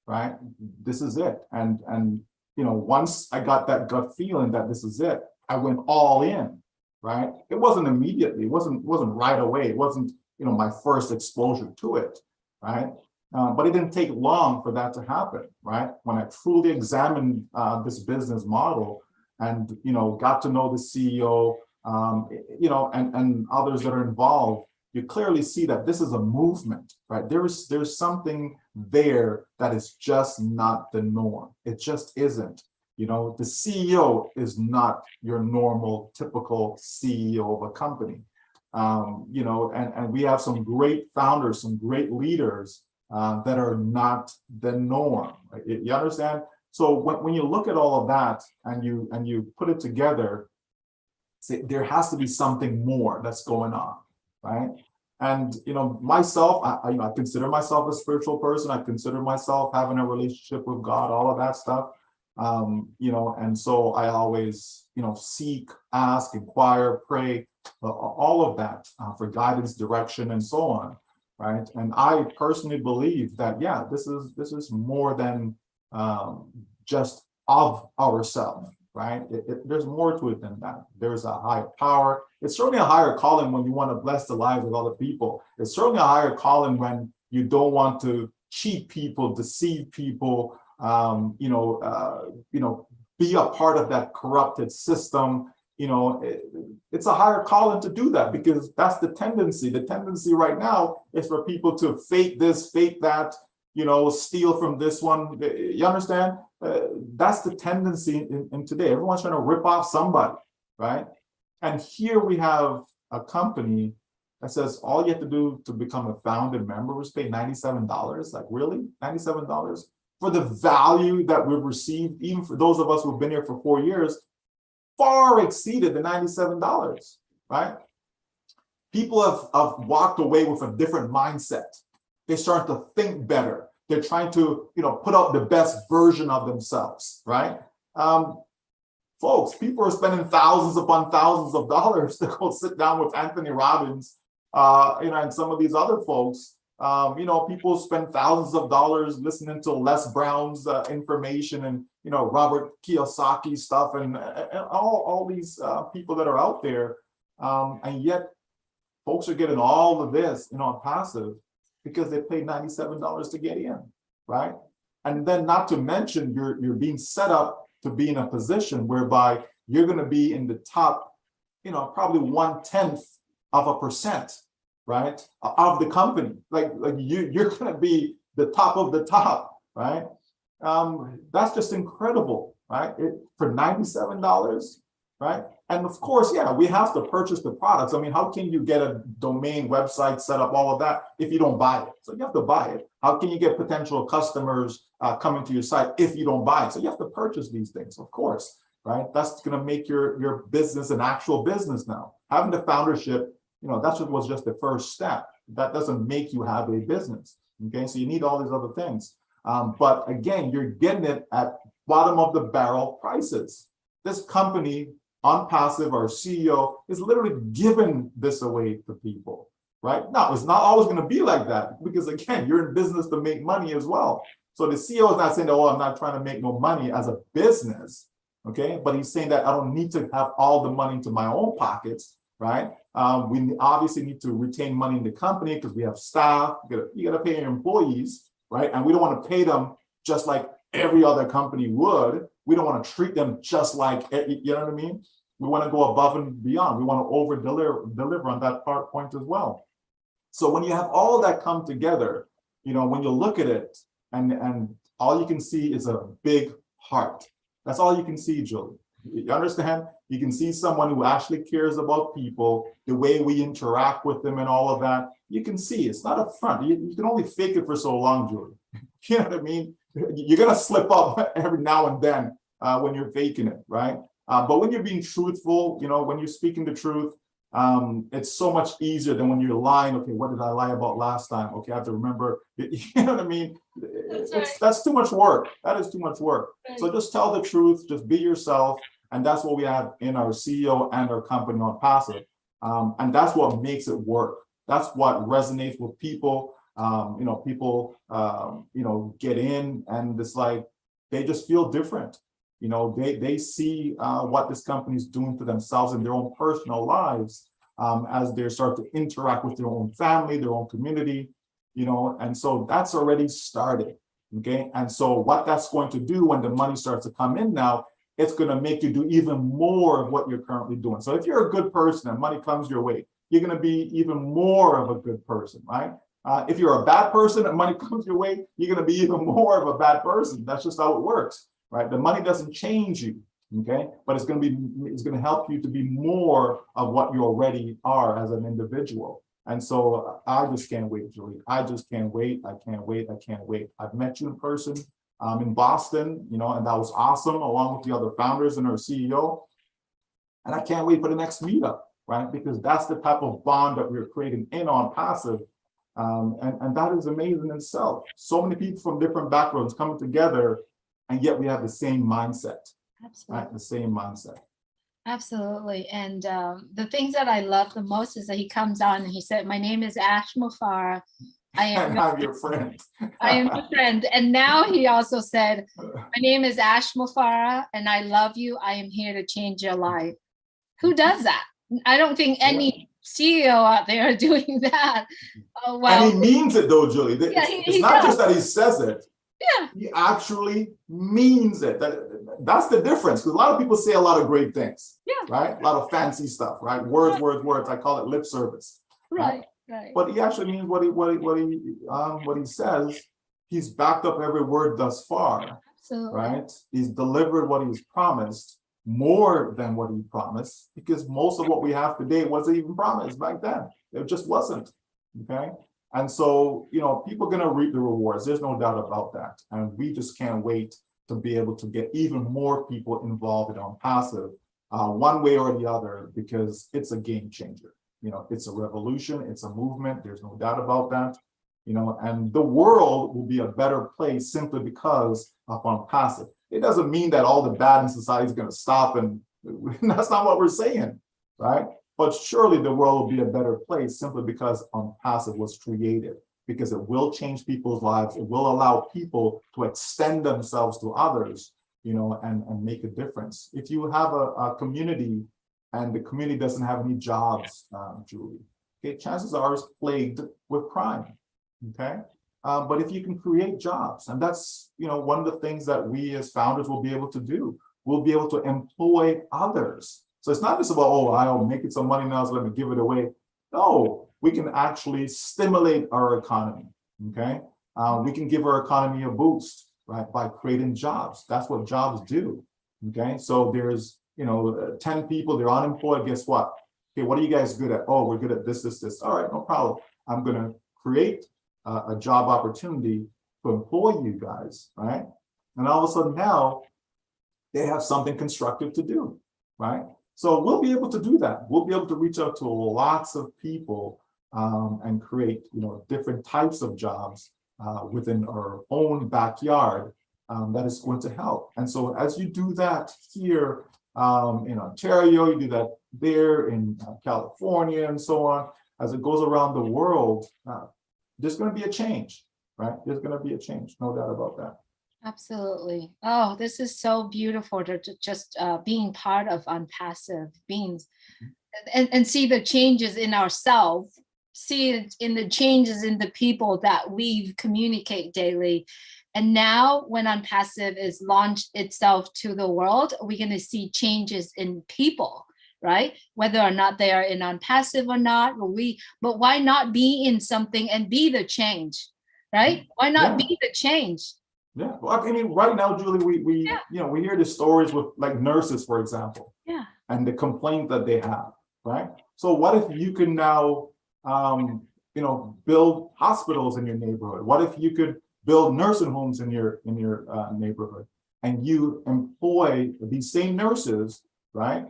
Speaker 2: right? This is it. And once I got that gut feeling that this is it, I went all in, right? It wasn't immediately, it wasn't right away. It wasn't, my first exposure to it, right? But it didn't take long for that to happen, right? When I truly examined this business model and, got to know the CEO, and others that are involved, you clearly see that this is a movement, right? There's something there that is just not the norm. It just isn't. The CEO is not your normal, typical CEO of a company. And we have some great founders, some great leaders that are not the norm. Right? You understand? So when you look at all of that and you put it together, say there has to be something more that's going on. Right. And, myself, I consider myself a spiritual person. I consider myself having a relationship with God, all of that stuff. And so I always, seek, ask, inquire, pray, all of that for guidance, direction, and so on. Right. And I personally believe that, yeah, this is more than just of ourselves. Right? There's more to it than that. There's a higher power. It's certainly a higher calling when you want to bless the lives of other people. It's certainly a higher calling when you don't want to cheat people, deceive people, be a part of that corrupted system. It's a higher calling to do that because that's the tendency. The tendency right now is for people to fake this, fake that, steal from this one. You understand? That's the tendency in today. Everyone's trying to rip off somebody, right? And here we have a company that says all you have to do to become a founding member is pay $97. Like, really? $97? For the value that we've received, even for those of us who've been here for 4 years, far exceeded the $97, right? People have walked away with a different mindset. They start to think better. They're trying to, put out the best version of themselves, right? Folks, people are spending thousands upon thousands of dollars to go sit down with Anthony Robbins, and some of these other folks. People spend thousands of dollars listening to Les Brown's information and, Robert Kiyosaki stuff and all these people that are out there. And yet folks are getting all of this, on passive because they paid $97 to get in, right? And then not to mention you're being set up to be in a position whereby you're going to be in the top, probably 0.1%, right, of the company. Like you're going to be the top of the top, right? That's just incredible, right? For $97, right? And of course, yeah, we have to purchase the products. I mean, how can you get a domain website set up, all of that, if you don't buy it? So you have to buy it. How can you get potential customers coming to your site if you don't buy it? So you have to purchase these things, of course, right? That's going to make your business an actual business now. Having the foundership, that's what was just the first step. That doesn't make you have a business, okay? So you need all these other things. But again, you're getting it at bottom of the barrel prices. This company, ONPASSIVE, our CEO, is literally giving this away to people, right? Now, it's not always going to be like that because, again, you're in business to make money as well. So the CEO is not saying, oh, I'm not trying to make no money as a business, okay? But he's saying that I don't need to have all the money into my own pockets, right? We obviously need to retain money in the company because we have staff. You got to pay your employees, right? And we don't want to pay them just like every other company would. We don't want to treat them just like, you know what I mean? We want to go above and beyond. We want to over deliver on that point as well. So when you have all that come together, when you look at it and all you can see is a big heart. That's all you can see, Julie. You understand? You can see someone who actually cares about people, the way we interact with them and all of that. You can see it's not a front. You can only fake it for so long, Julie. You know what I mean? You're going to slip up every now and then when you're faking it, right? But when you're being truthful, when you're speaking the truth, it's so much easier than when you're lying. Okay, what did I lie about last time? Okay, I have to remember. You know what I mean? That's too much work. That is too much work. Right. So just tell the truth, just be yourself. And that's what we have in our CEO and our company ONPASSIVE. And that's what makes it work. That's what resonates with people. People, get in and it's like, they just feel different. They see what this company is doing to themselves in their own personal lives as they start to interact with their own family, their own community, and so that's already started, okay? And so what that's going to do when the money starts to come in now, it's going to make you do even more of what you're currently doing. So if you're a good person and money comes your way, you're going to be even more of a good person, right? If you're a bad person and money comes your way, you're going to be even more of a bad person. That's just how it works. Right? The money doesn't change you, okay? But it's going to help you to be more of what you already are as an individual. And so I just can't wait, Julie. I just can't wait. I can't wait. I can't wait. I've met you in person in Boston, and that was awesome, along with the other founders and our CEO. And I can't wait for the next meetup, right? Because that's the type of bond that we're creating in ONPASSIVE. And that is amazing in itself. So many people from different backgrounds coming together, and yet we have the same mindset. Absolutely. Right? The same mindset.
Speaker 1: Absolutely. And the things that I love the most is that he comes on and he said, my name is Ash Mufara.
Speaker 2: I'm your friend.
Speaker 1: I am your friend. And now he also said, my name is Ash Mufara and I love you. I am here to change your life. Who does that? I don't think any CEO out there are doing that.
Speaker 2: And he means it though, Julie.
Speaker 1: Yeah,
Speaker 2: it's not just that he says it.
Speaker 1: Yeah.
Speaker 2: He actually means it. That's the difference. Because a lot of people say a lot of great things. Yeah. Right? A lot of fancy stuff, right? Words, words. I call it lip service.
Speaker 1: Right.
Speaker 2: But he actually means what he says. He's backed up every word thus far. Absolutely. Right? He's delivered what he's promised, more than what he promised, because most of what we have today wasn't even promised back then. It just wasn't. Okay. And so, people are going to reap the rewards. There's no doubt about that. And we just can't wait to be able to get even more people involved in ONPASSIVE one way or the other, because it's a game changer. It's a revolution. It's a movement. There's no doubt about that. And the world will be a better place simply because of ONPASSIVE. It doesn't mean that all the bad in society is going to stop, and that's not what we're saying, right? But surely the world will be a better place simply because ONPASSIVE was created, because it will change people's lives. It will allow people to extend themselves to others. and make a difference. If you have a community and the community doesn't have any jobs, Julie, okay, chances are it's plagued with crime, okay? But if you can create jobs, and that's, one of the things that we as founders will be able to do, we'll be able to employ others. So it's not just about, oh, I'll make it some money now, so let me give it away. No, we can actually stimulate our economy, okay? We can give our economy a boost, right, by creating jobs. That's what jobs do, okay? So there's, 10 people, they're unemployed, guess what? Okay, what are you guys good at? Oh, we're good at this, this, this. All right, no problem. I'm gonna create a job opportunity to employ you guys, right? And all of a sudden now, they have something constructive to do, right? So we'll be able to do that. We'll be able to reach out to lots of people and create, different types of jobs within our own backyard that is going to help. And so as you do that here in Ontario, you do that there in California and so on, as it goes around the world, there's going to be a change, right? There's going to be a change, no doubt about that.
Speaker 1: Absolutely. Oh, this is so beautiful to just being part of ONPASSIVE, beings, and see the changes in ourselves, see it in the changes in the people that we communicate daily. And now when ONPASSIVE is launched itself to the world, we're going to see changes in people, right? Whether or not they are in ONPASSIVE or not, but why not be in something and be the change, right? Why not be the change?
Speaker 2: Yeah, well, I mean, right now, Julie, we hear the stories with like nurses, for example, and the complaint that they have, right? So what if you can now, build hospitals in your neighborhood? What if you could build nursing homes in your neighborhood, and you employ these same nurses, right?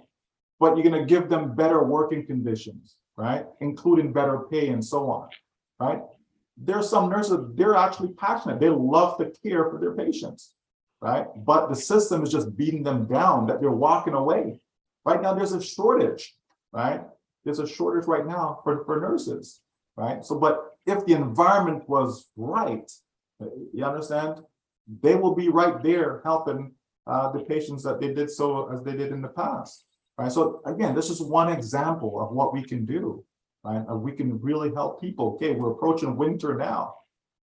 Speaker 2: But you're going to give them better working conditions, right? Including better pay and so on, right? There are some nurses, they're actually passionate. They love to care for their patients, right? But the system is just beating them down, that they're walking away. Right now, there's a shortage, right? There's a shortage right now for nurses, right? So, but if the environment was right, you understand, they will be right there helping the patients that they did so as they did in the past, right? So again, this is one example of what we can do. Right? We can really help people. Okay, we're approaching winter now.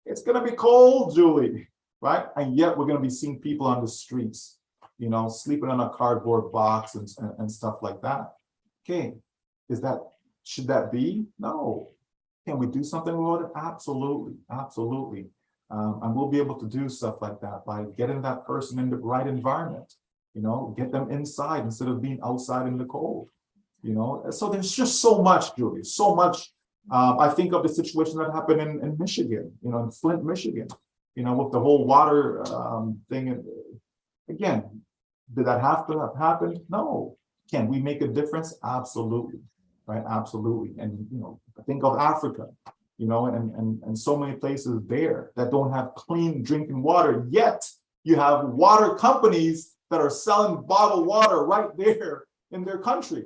Speaker 2: It's going to be cold, Julie, right? And yet we're going to be seeing people on the streets, sleeping on a cardboard box and stuff like that. Okay, should that be? No. Can we do something about it? Absolutely, absolutely. And we'll be able to do stuff like that by getting that person in the right environment, get them inside instead of being outside in the cold. So there's just so much, Julie, so much. I think of the situation that happened in Michigan, in Flint, Michigan, with the whole water thing. And again, did that have to have happened? No. Can we make a difference? Absolutely, right? Absolutely. And, think of Africa, and so many places there that don't have clean drinking water, yet you have water companies that are selling bottled water right there in their country.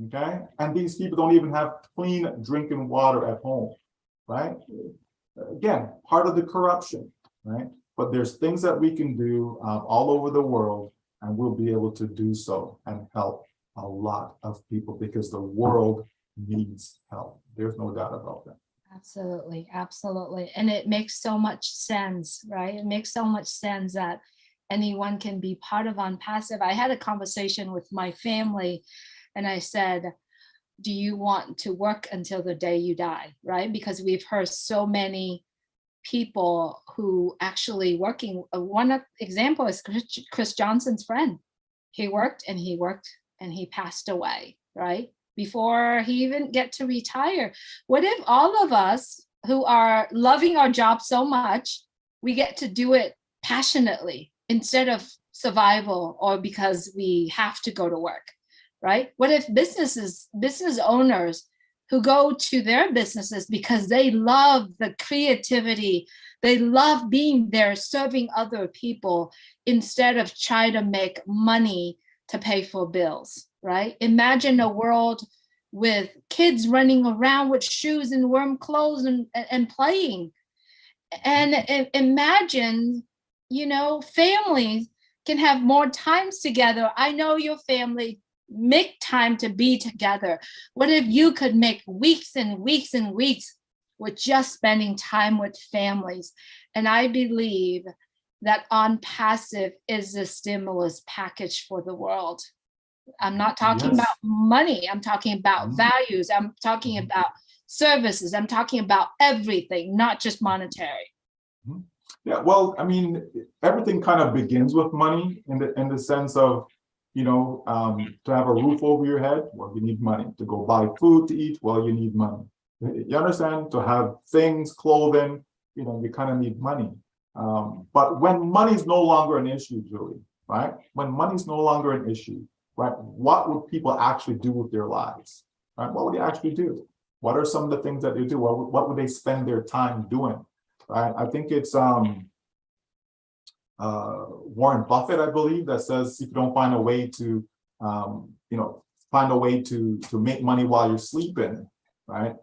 Speaker 2: Okay, and these people don't even have clean drinking water at home, right? Again, part of the corruption, right? But there's things that we can do all over the world, and we'll be able to do so and help a lot of people because the world needs help. There's no doubt about that.
Speaker 1: Absolutely, absolutely. And it makes so much sense, right? It makes so much sense that anyone can be part of ONPASSIVE. I had a conversation with my family and I said, do you want to work until the day you die, right? Because we've heard so many people who actually working. One example is Chris Johnson's friend. He worked and he worked and he passed away, right? Before he even get to retire. What if all of us who are loving our job so much, we get to do it passionately instead of survival or because we have to go to work, right? What if business owners who go to their businesses because they love the creativity, they love being there serving other people instead of trying to make money to pay for bills, right? Imagine a world with kids running around with shoes and warm clothes and playing. And imagine, families can have more times together. I know your family make time to be together. What if you could make weeks and weeks and weeks with just spending time with families? And I believe that ONPASSIVE is a stimulus package for the world. I'm not talking about money. I'm talking about values. I'm talking about services. I'm talking about everything, not just monetary.
Speaker 2: Yeah, well, I mean, everything kind of begins with money in the sense of, to have a roof over your head, well, you need money. To go buy food to eat, well, you need money. You understand? To have things, clothing, you kind of need money. But when money is no longer an issue, Julie, right? When money is no longer an issue, right? What would people actually do with their lives, right? What would they actually do? What are some of the things that they do? What would they spend their time doing, right? I think it's Warren Buffett, I believe, that says if you don't find a way to, find a way to make money while you're sleeping, right?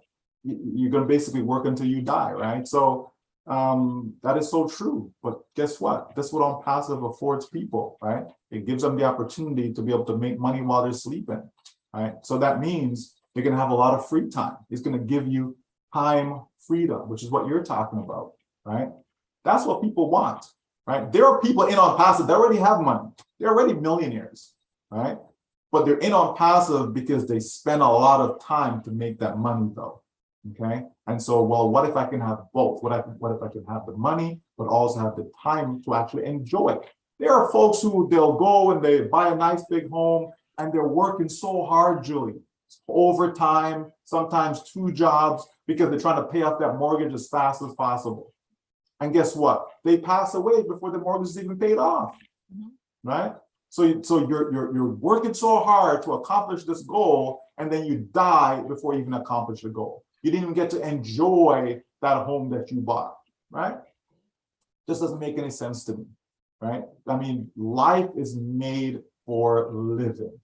Speaker 2: You're going to basically work until you die, right? So that is so true. But guess what? That's what ONPASSIVE affords people, right? It gives them the opportunity to be able to make money while they're sleeping, right? So that means you're going to have a lot of free time. It's going to give you time freedom, which is what you're talking about, right? That's what people want, right? There are people in ONPASSIVE that already have money. They're already millionaires, right? But they're in ONPASSIVE because they spend a lot of time to make that money, though. Okay, and so, well, what if I can have both? What if I can have the money, but also have the time to actually enjoy it? There are folks who they'll go and they buy a nice big home and they're working so hard, Julie, overtime, sometimes 2 jobs, because they're trying to pay off that mortgage as fast as possible. And guess what? They pass away before the mortgage is even paid off, right? So you're working so hard to accomplish this goal, and then you die before you even accomplish the goal. You didn't even get to enjoy that home that you bought, right? This doesn't make any sense to me, right? I mean, life is made for living,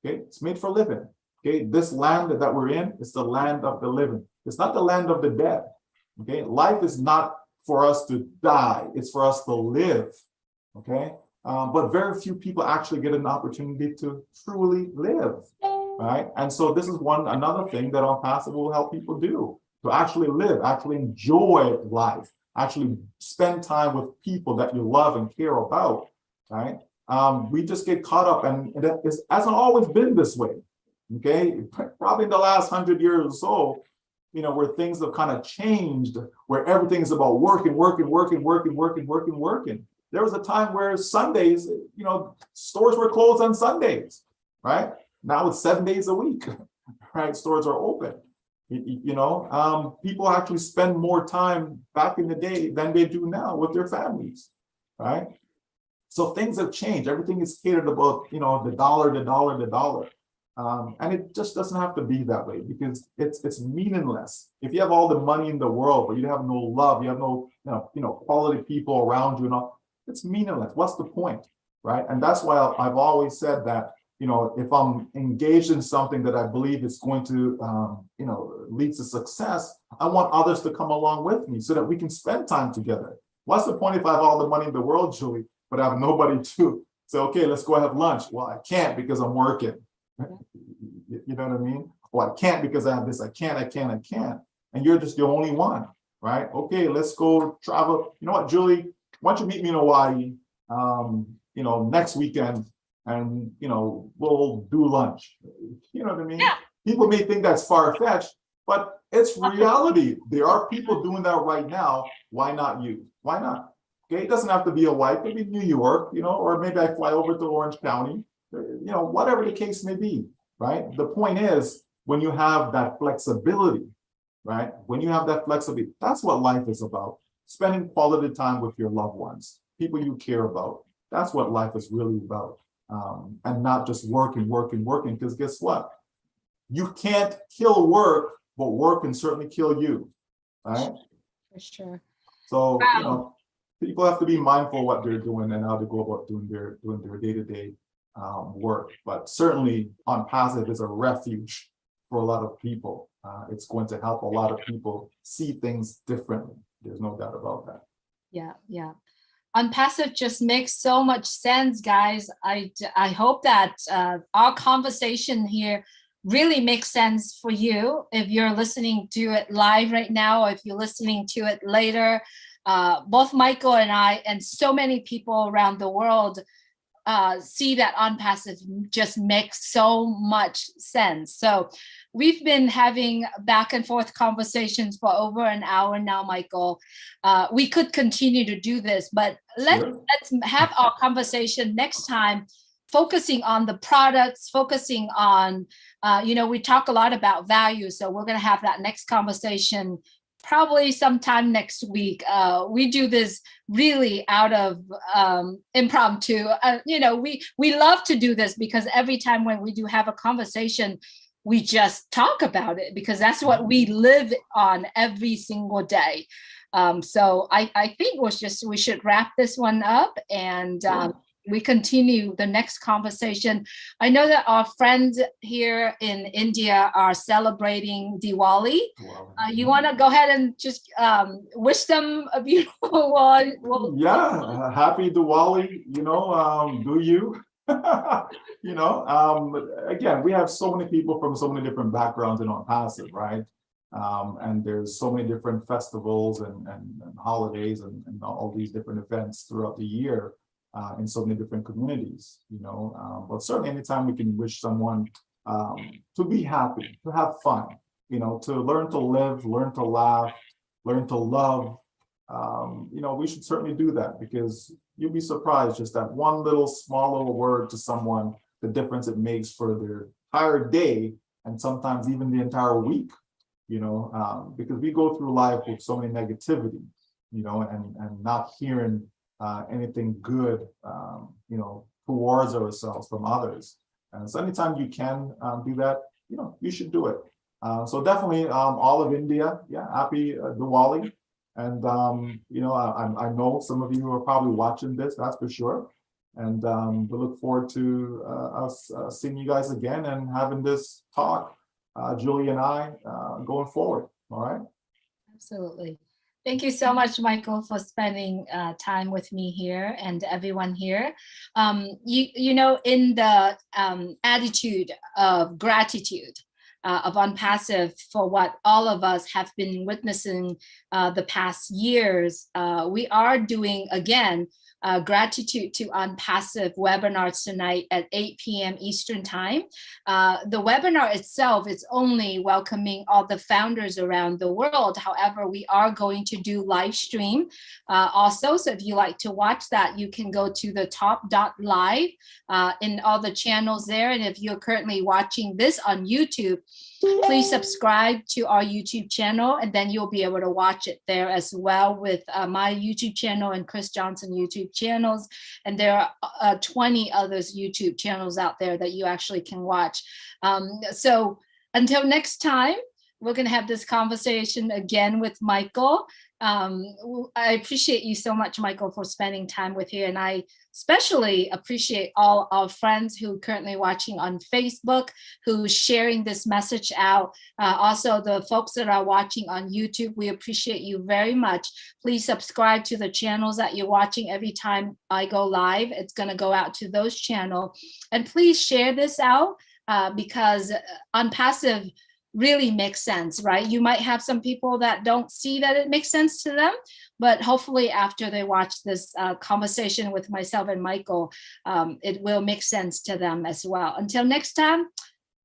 Speaker 2: okay? It's made for living, okay? This land that we're in is the land of the living. It's not the land of the dead, okay? Life is not for us to die. It's for us to live, okay? But very few people actually get an opportunity to truly live, right? And so this is another thing that ONPASSIVE will help people do, to actually live, actually enjoy life, actually spend time with people that you love and care about, right? We just get caught up, and it hasn't always been this way, okay? Probably in the last 100 years or so, where things have kind of changed, where everything's about working. There was a time where Sundays, stores were closed on Sundays, right? Now it's 7 days a week, right? Stores are open. People actually spend more time back in the day than they do now with their families, right? So things have changed. Everything is catered about, the dollar. And it just doesn't have to be that way, because it's meaningless. If you have all the money in the world, but you have no love, you have no, quality people around you, it's meaningless. What's the point, right? And that's why I've always said that, if I'm engaged in something that I believe is going to, lead to success, I want others to come along with me so that we can spend time together. What's the point if I have all the money in the world, Julie, but I have nobody to say, okay, let's go have lunch? Well, I can't because I'm working. You know what I mean? Well, I can't because I have this. I can't. And you're just the only one, right? Okay, let's go travel. You know what, Julie? Why don't you meet me in Hawaii, next weekend, and we'll do lunch. You know what I mean?
Speaker 1: Yeah.
Speaker 2: People may think that's far-fetched, but it's reality. There are people doing that right now. Why not you? Why not? Okay, it doesn't have to be Hawaii. It could be New York, or maybe I fly over to Orange County. Whatever the case may be, right? The point is, when you have that flexibility, right? When you have that flexibility, that's what life is about. Spending quality time with your loved ones, people you care about. That's what life is really about. And not just working, because guess what? You can't kill work, but work can certainly kill you, right?
Speaker 1: For sure.
Speaker 2: So,
Speaker 1: Wow.
Speaker 2: people have to be mindful of what they're doing and how to go about doing their day-to-day work. But certainly ONPASSIVE is a refuge for a lot of people. It's going to help a lot of people see things differently. There's no doubt about that.
Speaker 1: Yeah. ONPASSIVE just makes so much sense, guys. I hope that our conversation here really makes sense for you if you're listening to it live right now, or if you're listening to it later. Both Michael and I and so many people around the world see that ONPASSIVE just makes so much sense. So we've been having back and forth conversations for over an hour now, Michael. We could continue to do this, but let's have our conversation next time, focusing on the products, focusing on, we talk a lot about value. So we're going to have that next conversation probably sometime next week. We do this really out of impromptu. We love to do this because every time when we do have a conversation, we just talk about it because that's what we live on every single day. So I think we should wrap this one up, and we continue the next conversation. I know that our friends here in India are celebrating Diwali. You want to go ahead and just wish them a beautiful one?
Speaker 2: Yeah, happy Diwali, do you? Again, we have so many people from so many different backgrounds in ONPASSIVE, right? And there's so many different festivals and holidays and all these different events throughout the year. In so many different communities, but certainly anytime we can wish someone to be happy, to have fun, to learn to live, learn to laugh, learn to love, we should certainly do that, because you'll be surprised just that one small little word to someone, the difference it makes for their entire day and sometimes even the entire week, because we go through life with so many negativity, and not hearing anything good, towards ourselves from others. And so anytime you can do that, you should do it. So definitely all of India, happy Diwali. And, I know some of you are probably watching this, that's for sure. And we look forward to us seeing you guys again and having this talk, Julie and I, going forward. All right. Absolutely.
Speaker 1: Thank you so much, Michael, for spending time with me here and everyone here. In the attitude of gratitude of ONPASSIVE for what all of us have been witnessing the past years, we are doing, again, gratitude to ONPASSIVE webinars tonight at 8 p.m. Eastern time. The webinar itself is only welcoming all the founders around the world. However, we are going to do live stream also. So if you like to watch that, you can go to the top.live in all the channels there. And if you're currently watching this on YouTube, please subscribe to our YouTube channel, and then you'll be able to watch it there as well with my YouTube channel and Chris Johnson YouTube channels. And there are 20 others YouTube channels out there that you actually can watch. So until next time, we're going to have this conversation again with Michael. I appreciate you so much, Michael, for spending time with you. And I especially appreciate all our friends who are currently watching on Facebook, who's sharing this message out. Also, the folks that are watching on YouTube, we appreciate you very much. Please subscribe to the channels that you're watching. Every time I go live, it's going to go out to those channels. And please share this out because ONPASSIVE really makes sense, right? You might have some people that don't see that it makes sense to them, but hopefully after they watch this conversation with myself and Michael, it will make sense to them as well. Until next time,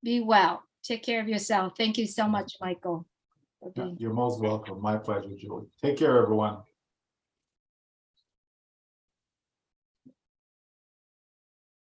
Speaker 1: be well. Take care of yourself. Thank you so much, Michael.
Speaker 2: You're most welcome. My pleasure, Julie. Take care, everyone.